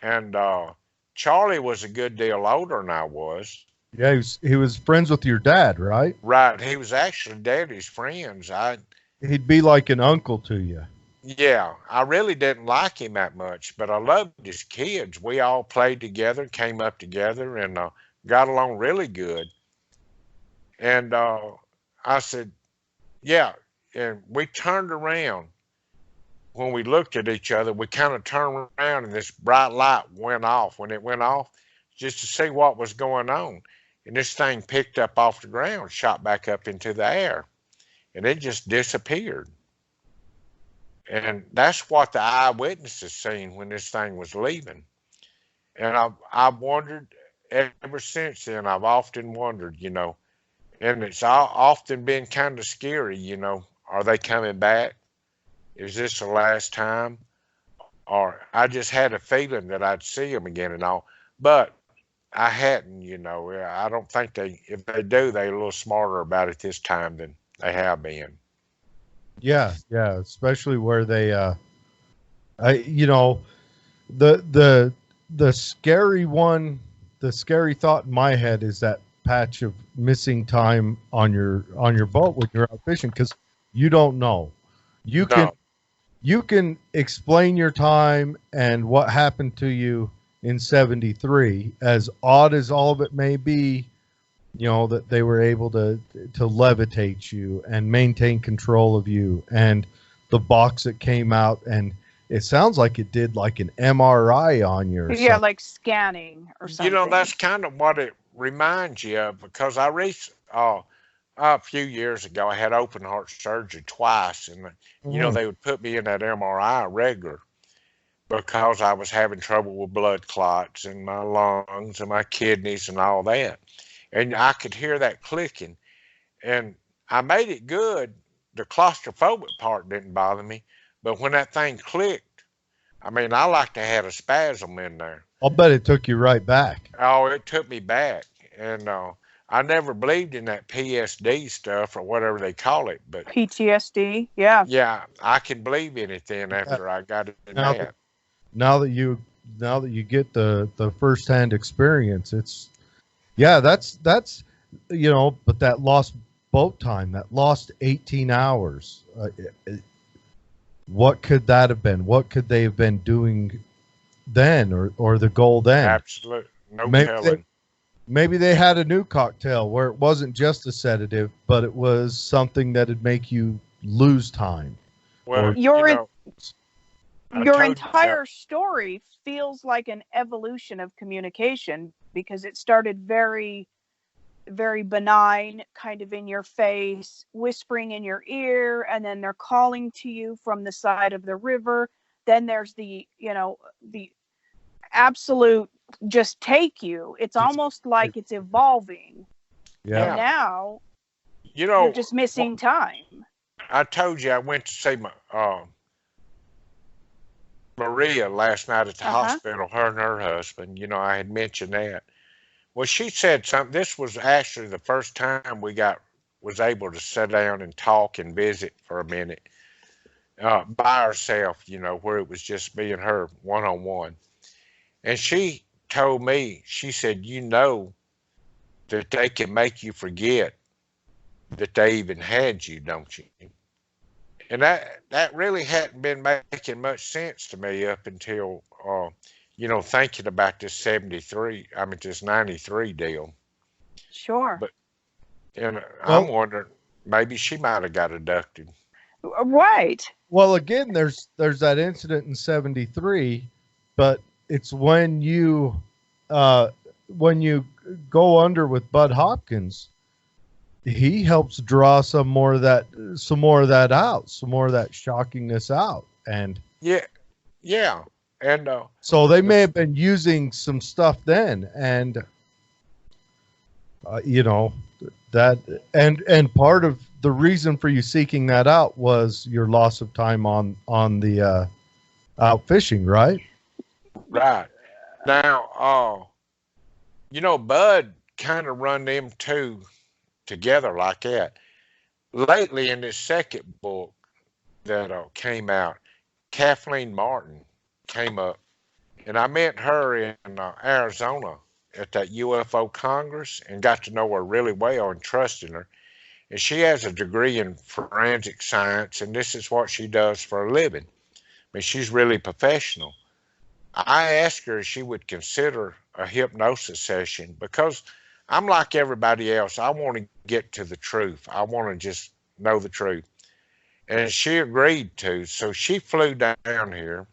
And Charlie was a good deal older than I was. yeah, he was friends with your dad, right? Right, he was actually Daddy's friends. He'd be like an uncle to you. Yeah, I really didn't like him that much, but I loved his kids. We all played together, came up together, and got along really good. And I said, yeah, and we turned around. When we looked at each other, we kind of turned around and this bright light went off. When it went off, just to see what was going on. And this thing picked up off the ground, shot back up into the air, and it just disappeared. And that's what the eyewitnesses seen when this thing was leaving. And I've wondered ever since then. I've often wondered, and it's often been kind of scary, are they coming back? Is this the last time? Or I just had a feeling that I'd see them again and all, but I hadn't, I don't think if they do, they're a little smarter about it this time than they have been. Yeah, especially where they, the scary one, the scary thought in my head is that patch of missing time on your boat when you're out fishing, because you don't know. You can explain your time and what happened to you in 73, as odd as all of it may be. That they were able to levitate you and maintain control of you, and the box that came out, and it sounds like it did like an MRI on you. Yeah, like scanning or something. That's kind of what it reminds you of, because a few years ago, I had open heart surgery twice, and they would put me in that MRI regular because I was having trouble with blood clots in my lungs and my kidneys and all that. And I could hear that clicking, and I made it good. The claustrophobic part didn't bother me, but when that thing clicked, I mean, I like to have a spasm in there. I'll bet it took you right back. Oh, it took me back, and I never believed in that PSD stuff or whatever they call it, but PTSD, yeah. yeah, I can believe in it then after I got it in Now that. now that you get the firsthand experience, that's but that lost boat time, that lost 18 hours, what could that have been? What could they have been doing then, or the goal then? Absolutely, no maybe telling. maybe they had a new cocktail where it wasn't just a sedative, but it was something that'd make you lose time. Well, Your I told you entire story feels like an evolution of communication, because it started very, very benign, kind of in your face, whispering in your ear, and then they're calling to you from the side of the river. Then there's the absolute just take you. It's almost like it's evolving. Yeah. And now you're just missing time. I told you I went to see my Maria last night at the hospital, her and her husband. I had mentioned that. Well, she said something. This was actually the first time we was able to sit down and talk and visit for a minute by herself, where it was just me and her one-on-one. And she told me, she said, that they can make you forget that they even had you, don't you? And that really hadn't been making much sense to me up until, thinking about this this 93 deal. Sure. But, I'm wondering, maybe she might have got abducted. Right. Well, again, there's that incident in 73, but it's when you go under with Bud Hopkins, he helps draw some more of that out, some more of that shockingness out. And yeah. And so they may have been using some stuff then, and that and part of the reason for you seeking that out was your loss of time on the out fishing, right? Right. Now, Bud kind of run them two together like that. Lately, in this second book that came out, Kathleen Martin came up, and I met her in Arizona at that UFO Congress and got to know her really well and trusted her. And she has a degree in forensic science, and this is what she does for a living. I mean, she's really professional. I asked her if she would consider a hypnosis session, because I'm like everybody else. I want to get to the truth. I want to just know the truth. And she agreed to. So she flew down here,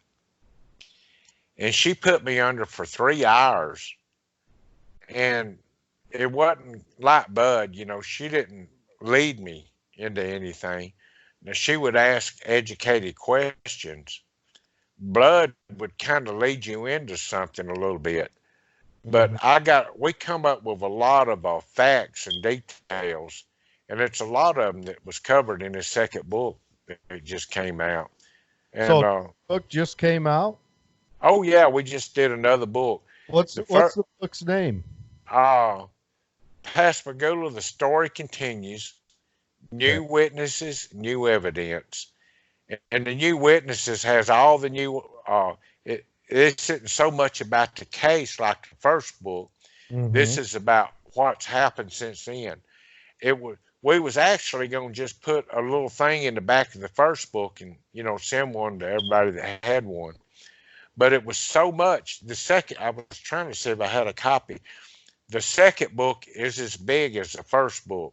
and she put me under for 3 hours. And it wasn't like Bud, she didn't lead me into anything. Now, she would ask educated questions. Blood would kind of lead you into something a little bit. But we come up with a lot of facts and details, and it's a lot of them that was covered in his second book that just came out. And, so the book just came out? Oh, yeah, we just did another book. What's the book's name? Pascagoula, The Story Continues. New Witnesses, New Evidence. And the New Witnesses has all the new, it isn't so much about the case like the first book. Mm-hmm. This is about what's happened since then. We was actually going to just put a little thing in the back of the first book and, send one to everybody that had one. But it was so much. The second, I was trying to see if I had a copy. The second book is as big as the first book.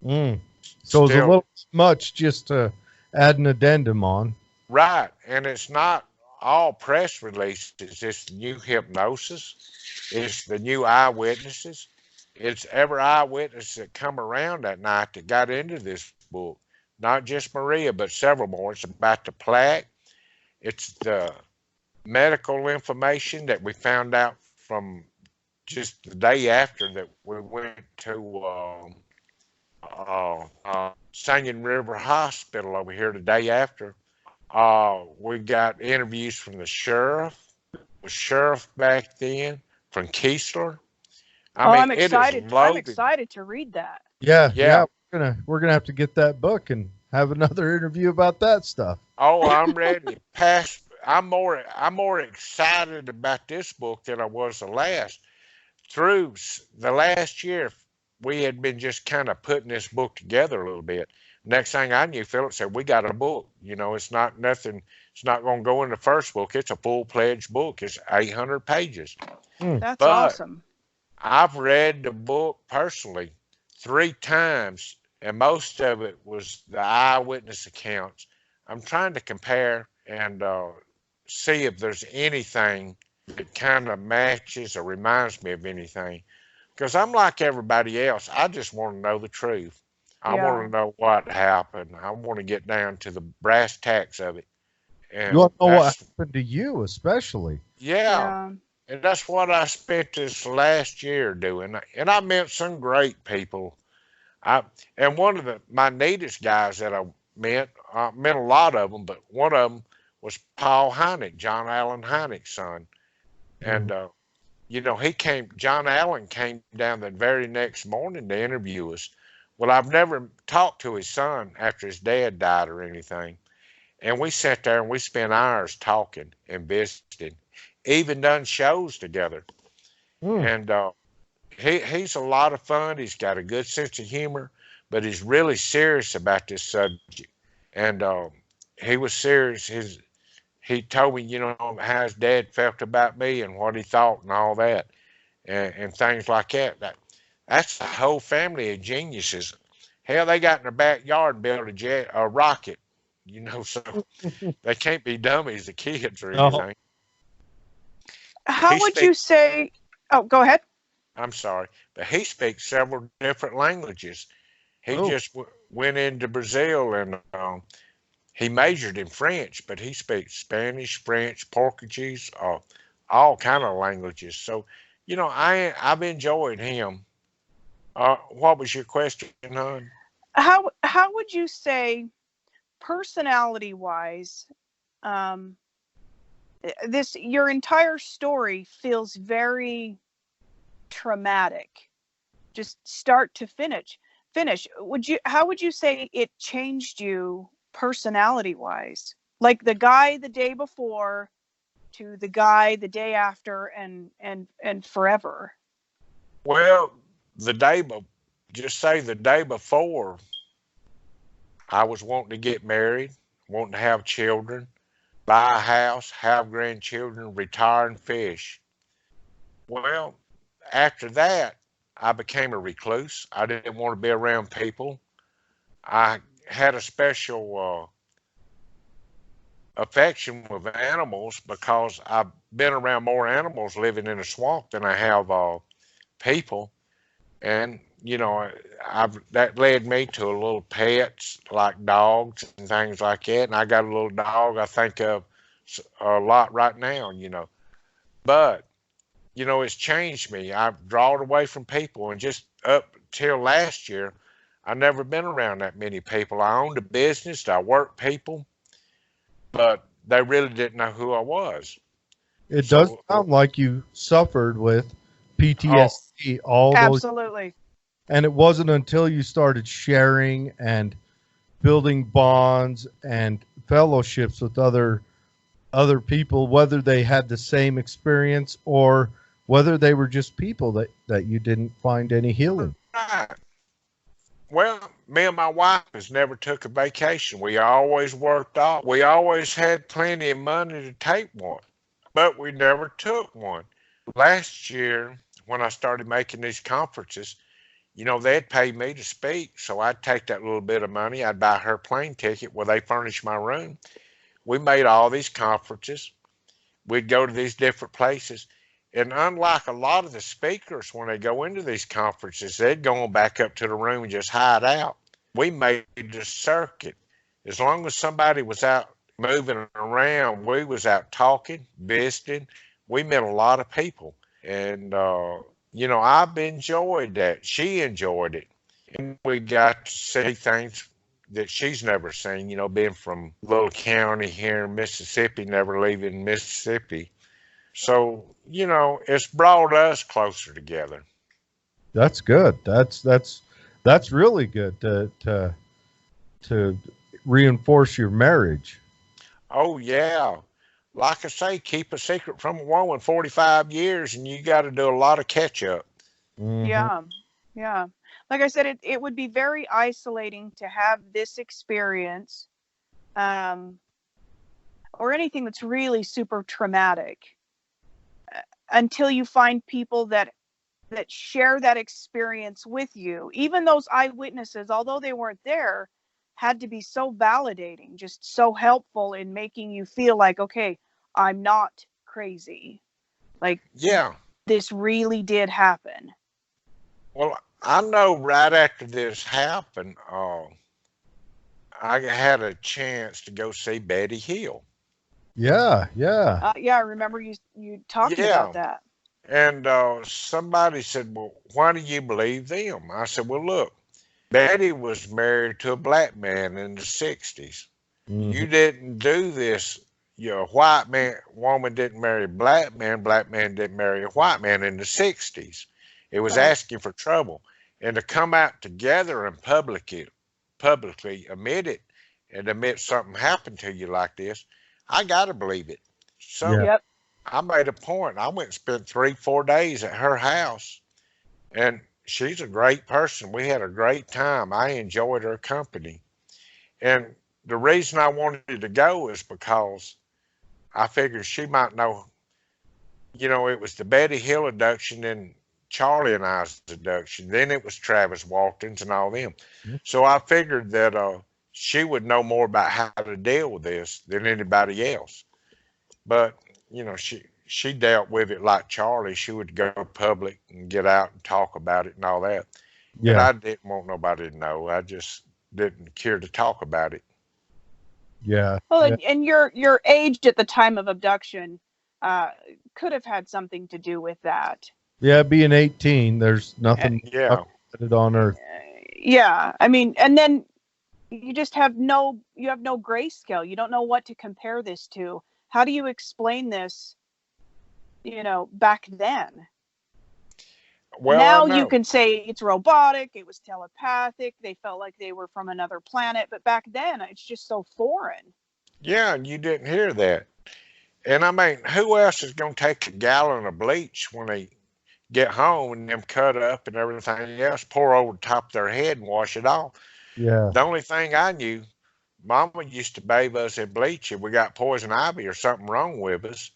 So it's a little much just to add an addendum on. Right. And it's not all press releases. It's the new hypnosis. It's the new eyewitnesses. it's every eyewitness that come around that night that got into this book. Not just Maria, but several more. It's about the plaque. It's the medical information that we found out from just the day after that we went to Singing River Hospital over here the day after. We got interviews from the sheriff, was sheriff back then, from Keesler. I'm It is excited. I'm loaded. excited to read that. Yeah, Yeah. we're gonna have to get that book and have another interview about that stuff. Oh, I'm ready. I'm more excited about this book than I was the last. Through the last year, we had been just kind of putting this book together a little bit. Next thing I knew, Philip said, "We got a book. You know, it's not nothing. It's not going to go in the first book. It's a full-fledged book. It's 800 pages." That's But awesome. I've read the book personally 3 times, and most of it was the eyewitness accounts. I'm trying to compare and see if there's anything that kind of matches or reminds me of anything. Because I'm like everybody else. I just want to know the truth. I want to know what happened. I want to get down to the brass tacks of it. And You want to know what happened to you, especially? Yeah. And that's what I spent this last year doing. And I met some great people. And one of my neatest guys that I met a lot of them, but one of them was Paul Heineck, John Allen Heineck's son. And, John Allen came down the very next morning to interview us. Well, I've never talked to his son after his dad died or anything. And we sat there and we spent hours talking and visiting, even done shows together. And he's a lot of fun. He's got a good sense of humor, but he's really serious about this subject. And he was serious. He told me, how his dad felt about me and what he thought and all that, and things like that. That's the whole family of geniuses. Hell, they got in their backyard and built a rocket, so they can't be dummies, the kids or anything. How would you say? Oh, go ahead. I'm sorry, but he speaks several different languages. He just went into Brazil and he majored in French, but he speaks Spanish, French, Portuguese, all kind of languages. So, I've enjoyed him. What was your question, hon? How would you say, personality-wise, your entire story feels very traumatic, just start to finish. How would you say it changed you personality-wise? Like the guy the day before to the guy the day after and forever. Well, the day before, I was wanting to get married, wanting to have children, buy a house, have grandchildren, retire and fish. Well, after that, I became a recluse. I didn't want to be around people. I had a special affection with animals because I've been around more animals living in a swamp than I have people. And, that led me to a little pets like dogs and things like that. And I got a little dog I think of a lot right now, But, it's changed me. I've drawn away from people, and just up till last year, I've never been around that many people. I owned a business, I worked people, but they really didn't know who I was. It does sound like you suffered with PTSD all those. Absolutely. And it wasn't until you started sharing and building bonds and fellowships with other people, whether they had the same experience or whether they were just people that you didn't find any healing. Right. Well, me and my wife has never took a vacation. We always worked off. We always had plenty of money to take one, but we never took one. Last year, when I started making these conferences, they'd pay me to speak. So I'd take that little bit of money. I'd buy her plane ticket where they furnished my room. We made all these conferences. We'd go to these different places. And unlike a lot of the speakers, when they go into these conferences, they'd go on back up to the room and just hide out. We made the circuit. As long as somebody was out moving around, we was out talking, visiting. We met a lot of people. And, I've enjoyed that. She enjoyed it. And we got to see things that she's never seen, being from a little county here in Mississippi, never leaving Mississippi. So, it's brought us closer together. That's good. That's really good to reinforce your marriage. Oh, yeah. Like I say, keep a secret from a woman 45 years and you got to do a lot of catch up. Mhm. Yeah. Yeah. Like I said, it would be very isolating to have this experience, or anything that's really super traumatic, until you find people that share that experience with you. Even those eyewitnesses, although they weren't there, had to be so validating, just so helpful in making you feel like, okay, I'm not crazy. Like, Yeah. this really did happen. Well, I know right after this happened, I had a chance to go see Betty Hill. Yeah. Yeah, I remember you talking about that. And somebody said, well, why do you believe them? I said, well, look, Betty was married to a black man in the 60s. Mhm. You didn't do this. A white woman didn't marry a black man didn't marry a white man in the 60s. It was Right. asking for trouble. And to come out together and publicly admit it and admit something happened to you like this, I got to believe it. So Yeah. Yep. I made a point. I went and spent 3-4 days at her house, and she's a great person. We had a great time. I enjoyed her company. And the reason I wanted to go is because I figured she might know, it was the Betty Hill abduction and Charlie and I's abduction. Then it was Travis Walton's and all them. Mhm. So I figured that she would know more about how to deal with this than anybody else. But, she dealt with it like Charlie. She would go public and get out and talk about it and all that. And Yeah. I didn't want nobody to know. I just didn't care to talk about it. Yeah. Well, Yeah. and your age at the time of abduction could have had something to do with that. Yeah, being 18, there's nothing Yeah. on earth. Yeah, I mean, and then you just have no grayscale. You don't know what to compare this to. How do you explain this, back then? Well, Now I know. you can say it's robotic, it was telepathic, they felt like they were from another planet, but back then it's just so foreign. Yeah, and you didn't hear that. And I mean, who else is going to take a gallon of bleach when they get home and them cut up and everything else, pour over the top of their head and wash it off? Yeah. The only thing I knew, Mama used to bathe us in bleach if we got poison ivy or something wrong with us.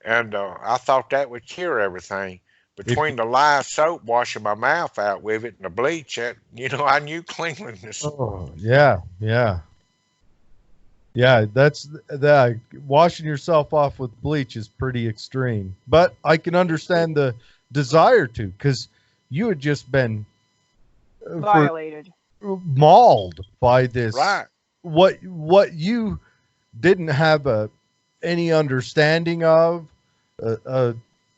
And I thought that would cure everything. Between the lye soap, washing my mouth out with it, and the bleach, I knew cleanliness. Oh, yeah. That's that. Washing yourself off with bleach is pretty extreme, but I can understand the desire to, because you had just been Violated. mauled by this. Right. What you didn't have any understanding of, a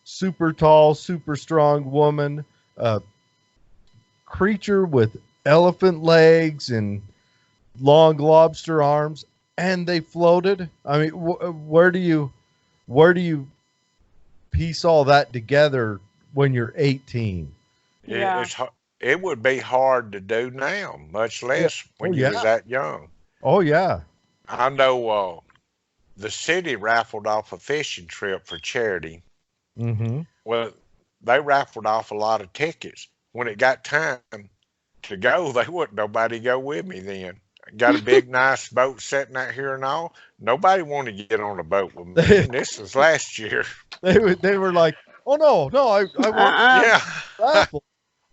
super tall, super strong woman, a creature with elephant legs and long lobster arms, and they floated. I mean, where do you piece all that together when you're 18? Yeah. It would be hard to do now, much less when you was that young. Oh yeah. I know the city raffled off a fishing trip for charity. Mm-hmm. Well, they raffled off a lot of tickets. When it got time to go, they wouldn't nobody go with me then. Got a big, nice boat sitting out here and all. Nobody wanted to get on a boat with me. And this was last year. They were like, oh no, I want Yeah. raffle.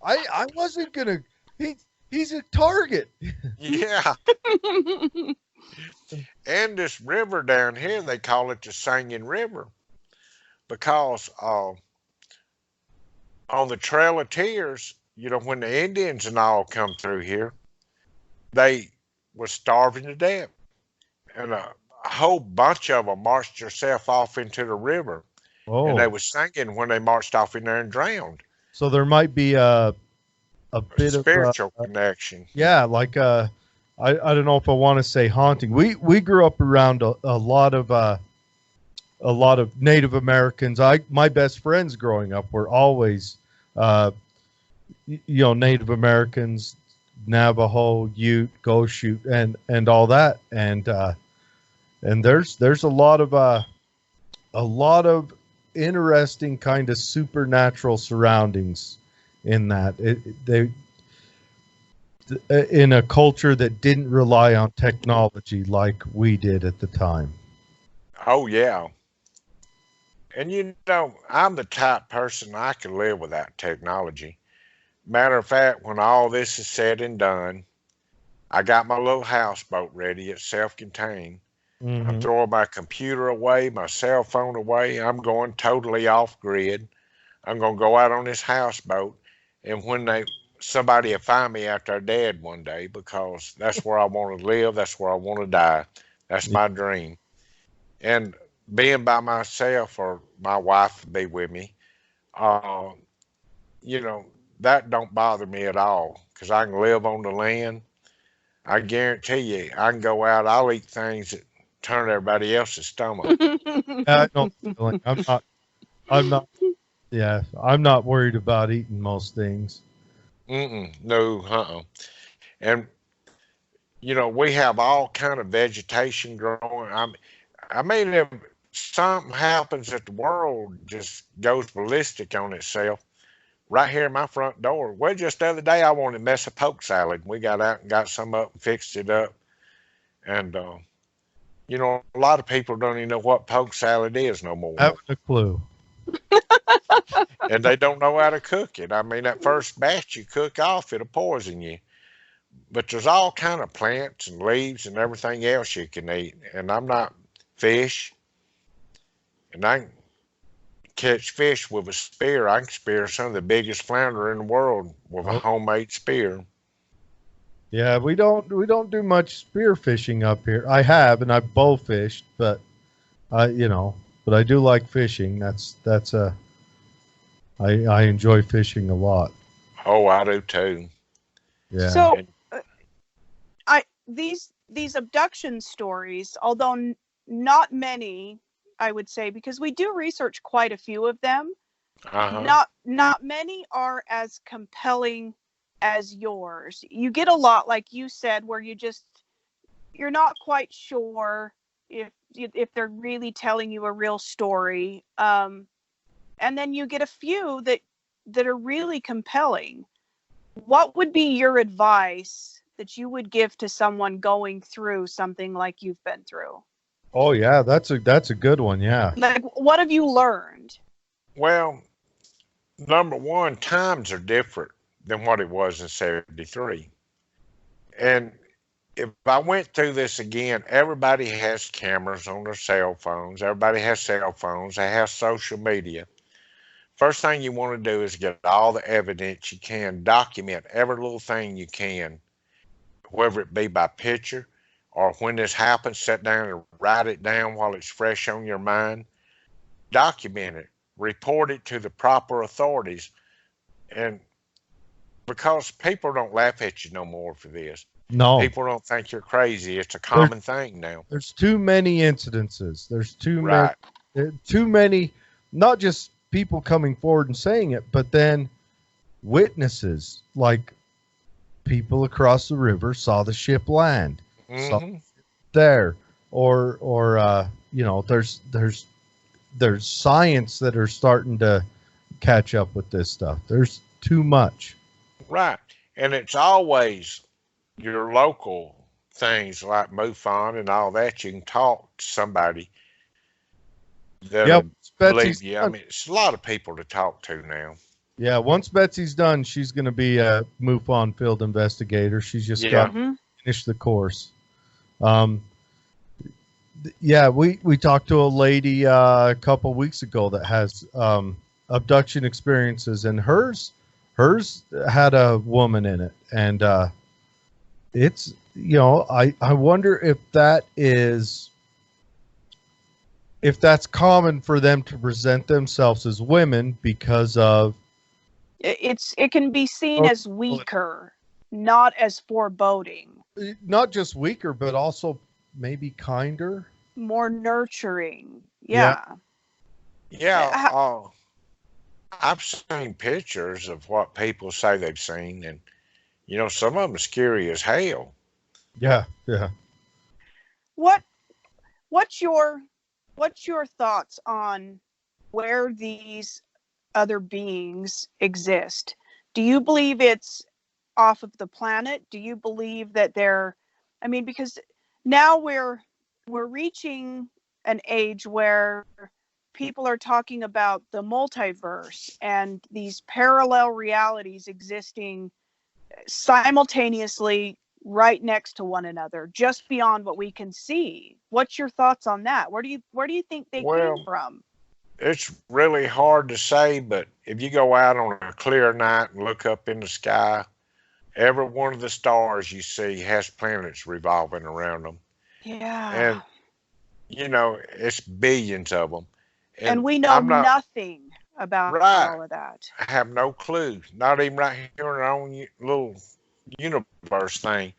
I wasn't gonna. He's a target. Yeah. And this river down here, they call it the Singing River. because on the Trail of Tears, when the Indians and all come through here, they were starving to death. And a whole bunch of them marched themselves off into the river. And they Oh, were singing when they marched off in there and drowned. so there might be a bit of Spiritual connection. yeah, like I don't know if I want to say haunting. We grew up around a lot of Native Americans. My best friends growing up were always Native Americans, Navajo, Ute, Goshute, and all that. And there's a lot of interesting kind of supernatural surroundings in that. In a culture that didn't rely on technology like we did at the time. Oh, yeah. And I'm the type person I can live without technology. Matter of fact, when all this is said and done, I got my little houseboat ready. It's self-contained. Mm-hmm. I'm throwing my computer away, my cell phone away. I'm going totally off grid. I'm going to go out on this houseboat, and when somebody will find me after I'm dead one day, because that's where I want to live. That's where I want to die. That's my dream. And being by myself, or my wife be with me, that don't bother me at all, because I can live on the land. I guarantee you, I can go out. I'll eat things that turn everybody else's stomach. I don't feel like I'm not. Yeah, I'm not worried about eating most things. No. And we have all kind of vegetation growing. I mean, if something happens that the world just goes ballistic on itself, right here in my front door. Well, just the other day I wanted to mess a poke salad. We got out and got some up and fixed it up. And a lot of people don't even know what poke salad is no more. I haven't a clue. And they don't know how to cook it. I mean, that first batch you cook off, it'll poison you. But there's all kind of plants and leaves and everything else you can eat. And I'm not fish. And I can catch fish with a spear. I can spear some of the biggest flounder in the world with a homemade spear. Yeah, we don't do much spear fishing up here. I have, and I've bow fished, but but I do like fishing. I enjoy fishing a lot. Oh, I do too. Yeah. So, these abduction stories, although not many, I would say, because we do research quite a few of them, not many are as compelling as yours. You get a lot, like you said, where you're not quite sure if they're really telling you a real story. And then you get a few that are really compelling. What would be your advice that you would give to someone going through something like you've been through? Oh yeah, that's a good one. Yeah. Like, what have you learned? Well, number one, times are different than what it was in 73. And if I went through this again, everybody has cameras on their cell phones. Everybody has cell phones. They have social media. First thing you want to do is get all the evidence you can, document every little thing you can, whether it be by picture or when this happens, sit down and write it down while it's fresh on your mind. Document it, report it to the proper authorities. And because people don't laugh at you no more for this. No. People don't think you're crazy. It's a common thing now. There's too many incidences. There's too many, not just people coming forward and saying it, but then witnesses, like people across the river saw the ship land. Saw there, or there's science that are starting to catch up with this stuff. There's too much. Right. And it's always your local things like MUFON and all that. You can talk to somebody that believe you. I mean, it's a lot of people to talk to now. Yeah, once Betsy's done, she's going to be a MUFON field investigator. She's just got to finish the course. yeah, we talked to a lady a couple weeks ago that has abduction experiences, and hers had a woman in it, and it's, you know, I wonder if that's common for them to present themselves as women because of It can be seen as weaker, not as foreboding, not just weaker, but also maybe kinder. more nurturing. Yeah. Yeah, I've seen pictures of what people say they've seen, and you know, some of them are scary as hell. Yeah, yeah. What's your thoughts on where these other beings exist? Do you believe it's off of the planet? Do you believe that they're, I mean, because now we're reaching an age where people are talking about the multiverse and these parallel realities existing simultaneously right next to one another, just beyond what we can see. What's your thoughts on that? Where do you think they came Well, from? it's really hard to say, but if you go out on a clear night and look up in the sky, every one of the stars you see has planets revolving around them. Yeah. And, you know, it's billions of them. And we know I'm not nothing about right. all of that. I have no clue. Not even right here in our own little universe thing.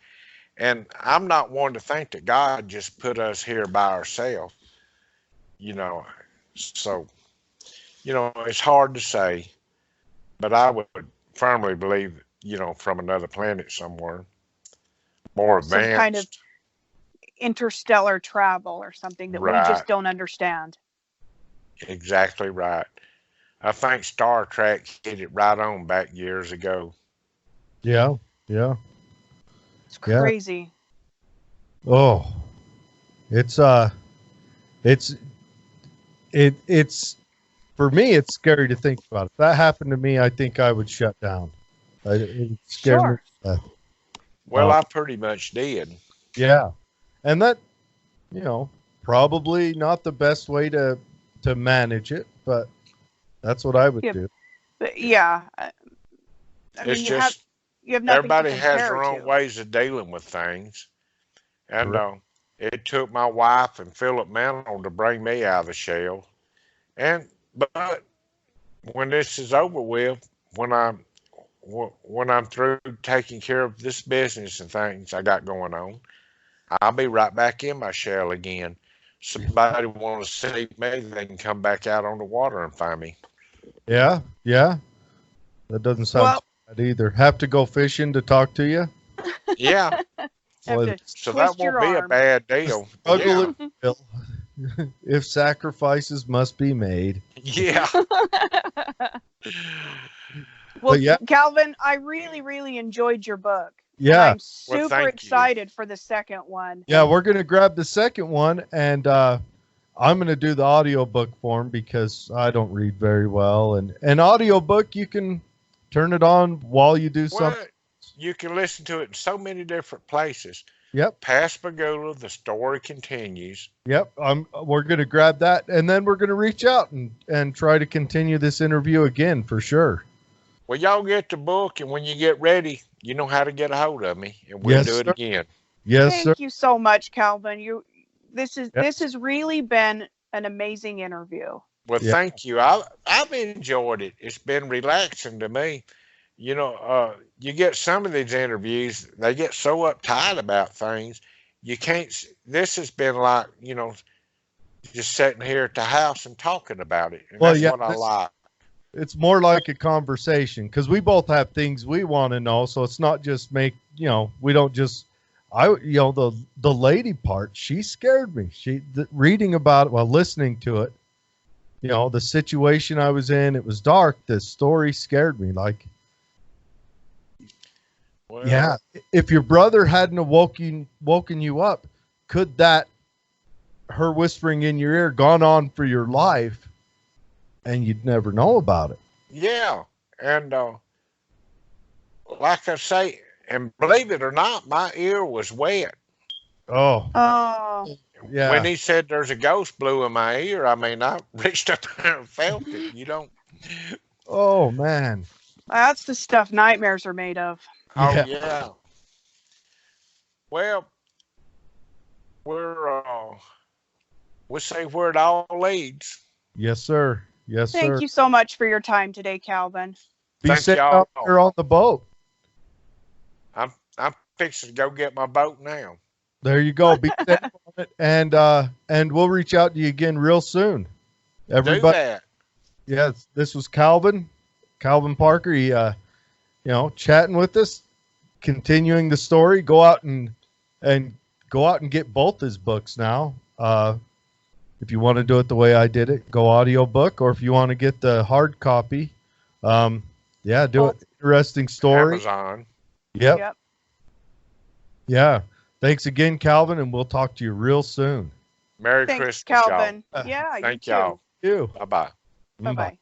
And I'm not one to think that God just put us here by ourselves, you know. So, you know, it's hard to say, but I would firmly believe, you know, from another planet somewhere, more Some kind of advanced. interstellar travel or something that we Right. just don't understand. Exactly right. I think Star Trek hit it right on back years ago. Yeah, yeah, It's yeah. crazy. Oh, it's it's for me. It's scary to think about. If that happened to me, I think I would shut down. It would scare me. Sure. Well, I pretty much did. Yeah, and that, you know, probably not the best way to manage it, but that's what I would Yeah. do. But yeah, I It's mean, just you have nothing to everybody has compare their own to. ways of dealing with things. And Correct. it took my wife and Philip Mantle to bring me out of the shell. And but when this is over with, when I'm when I'm through taking care of this business and things I got going on, I'll be right back in my shell again. Somebody want to see me, they can come back out on the water and find me. Yeah, yeah. That doesn't sound Well, too bad either. Have to go fishing to talk to you? Yeah, have Boy, to so that twist won't your be a arm. bad deal. struggle Yeah, if, if sacrifices must be made. yeah. Well, But yeah, Calvin, I really, really enjoyed your book. And yeah, I'm Well, super thank you. excited for the second one. yeah. We're gonna grab the second one, and I'm gonna do the audiobook form because I don't read very well. And an audiobook, you can turn it on while you do Well, something. you can listen to it in so many different places. Yep, Pascagoula, the story continues. yep. We're gonna grab that, and then we're gonna reach out and try to continue this interview again for sure. Well, y'all get the book, and when you get ready, you know how to get a hold of me, and we'll Yes, do it sir. again. Yes, sir. Thank you so much, Calvin. This Yep. has really been an amazing interview. Well, Yeah. thank you. I've enjoyed it. It's been relaxing to me. You know, you get some of these interviews, they get so uptight about things. You can't. This has been like, you know, just sitting here at the house and talking about it, and Well, that's yeah, what I like. it's more like a conversation because we both have things we want to know. So it's not just we don't just, the lady part, she scared me. Reading about it while listening to it, the situation I was in, it was dark. The story scared me. Like, Well, yeah, if your brother hadn't woken you up, could her whispering in your ear gone on for your life and you'd never know about it? yeah, and like I say, and believe it or not, my ear was wet. Oh, Oh, Yeah. When he said there's a ghost blew in my ear, I mean, I reached up there and felt it. You don't. Oh man. That's the stuff nightmares are made of. Oh, Yeah. yeah. Well, we'll see where it all leads. Yes, sir. Yes, sir. Thank you so much for your time today, Calvin. Be Thank safe y'all. out there on the boat. I'm fixing to go get my boat now. There you go. Be safe on it, and we'll reach out to you again real soon. Do Everybody. that. Yes, this was Calvin Parker. He, chatting with us, continuing the story. Go out and get both his books now. If you want to do it the way I did it, go audiobook, or if you want to get the hard copy, do it. Interesting story. Amazon. Yep. Yeah. Thanks again, Calvin, and we'll talk to you real soon. Merry Thanks, Christmas, Calvin. y'all. Yeah, Thank you too. y'all. You. Bye-bye. Bye-bye.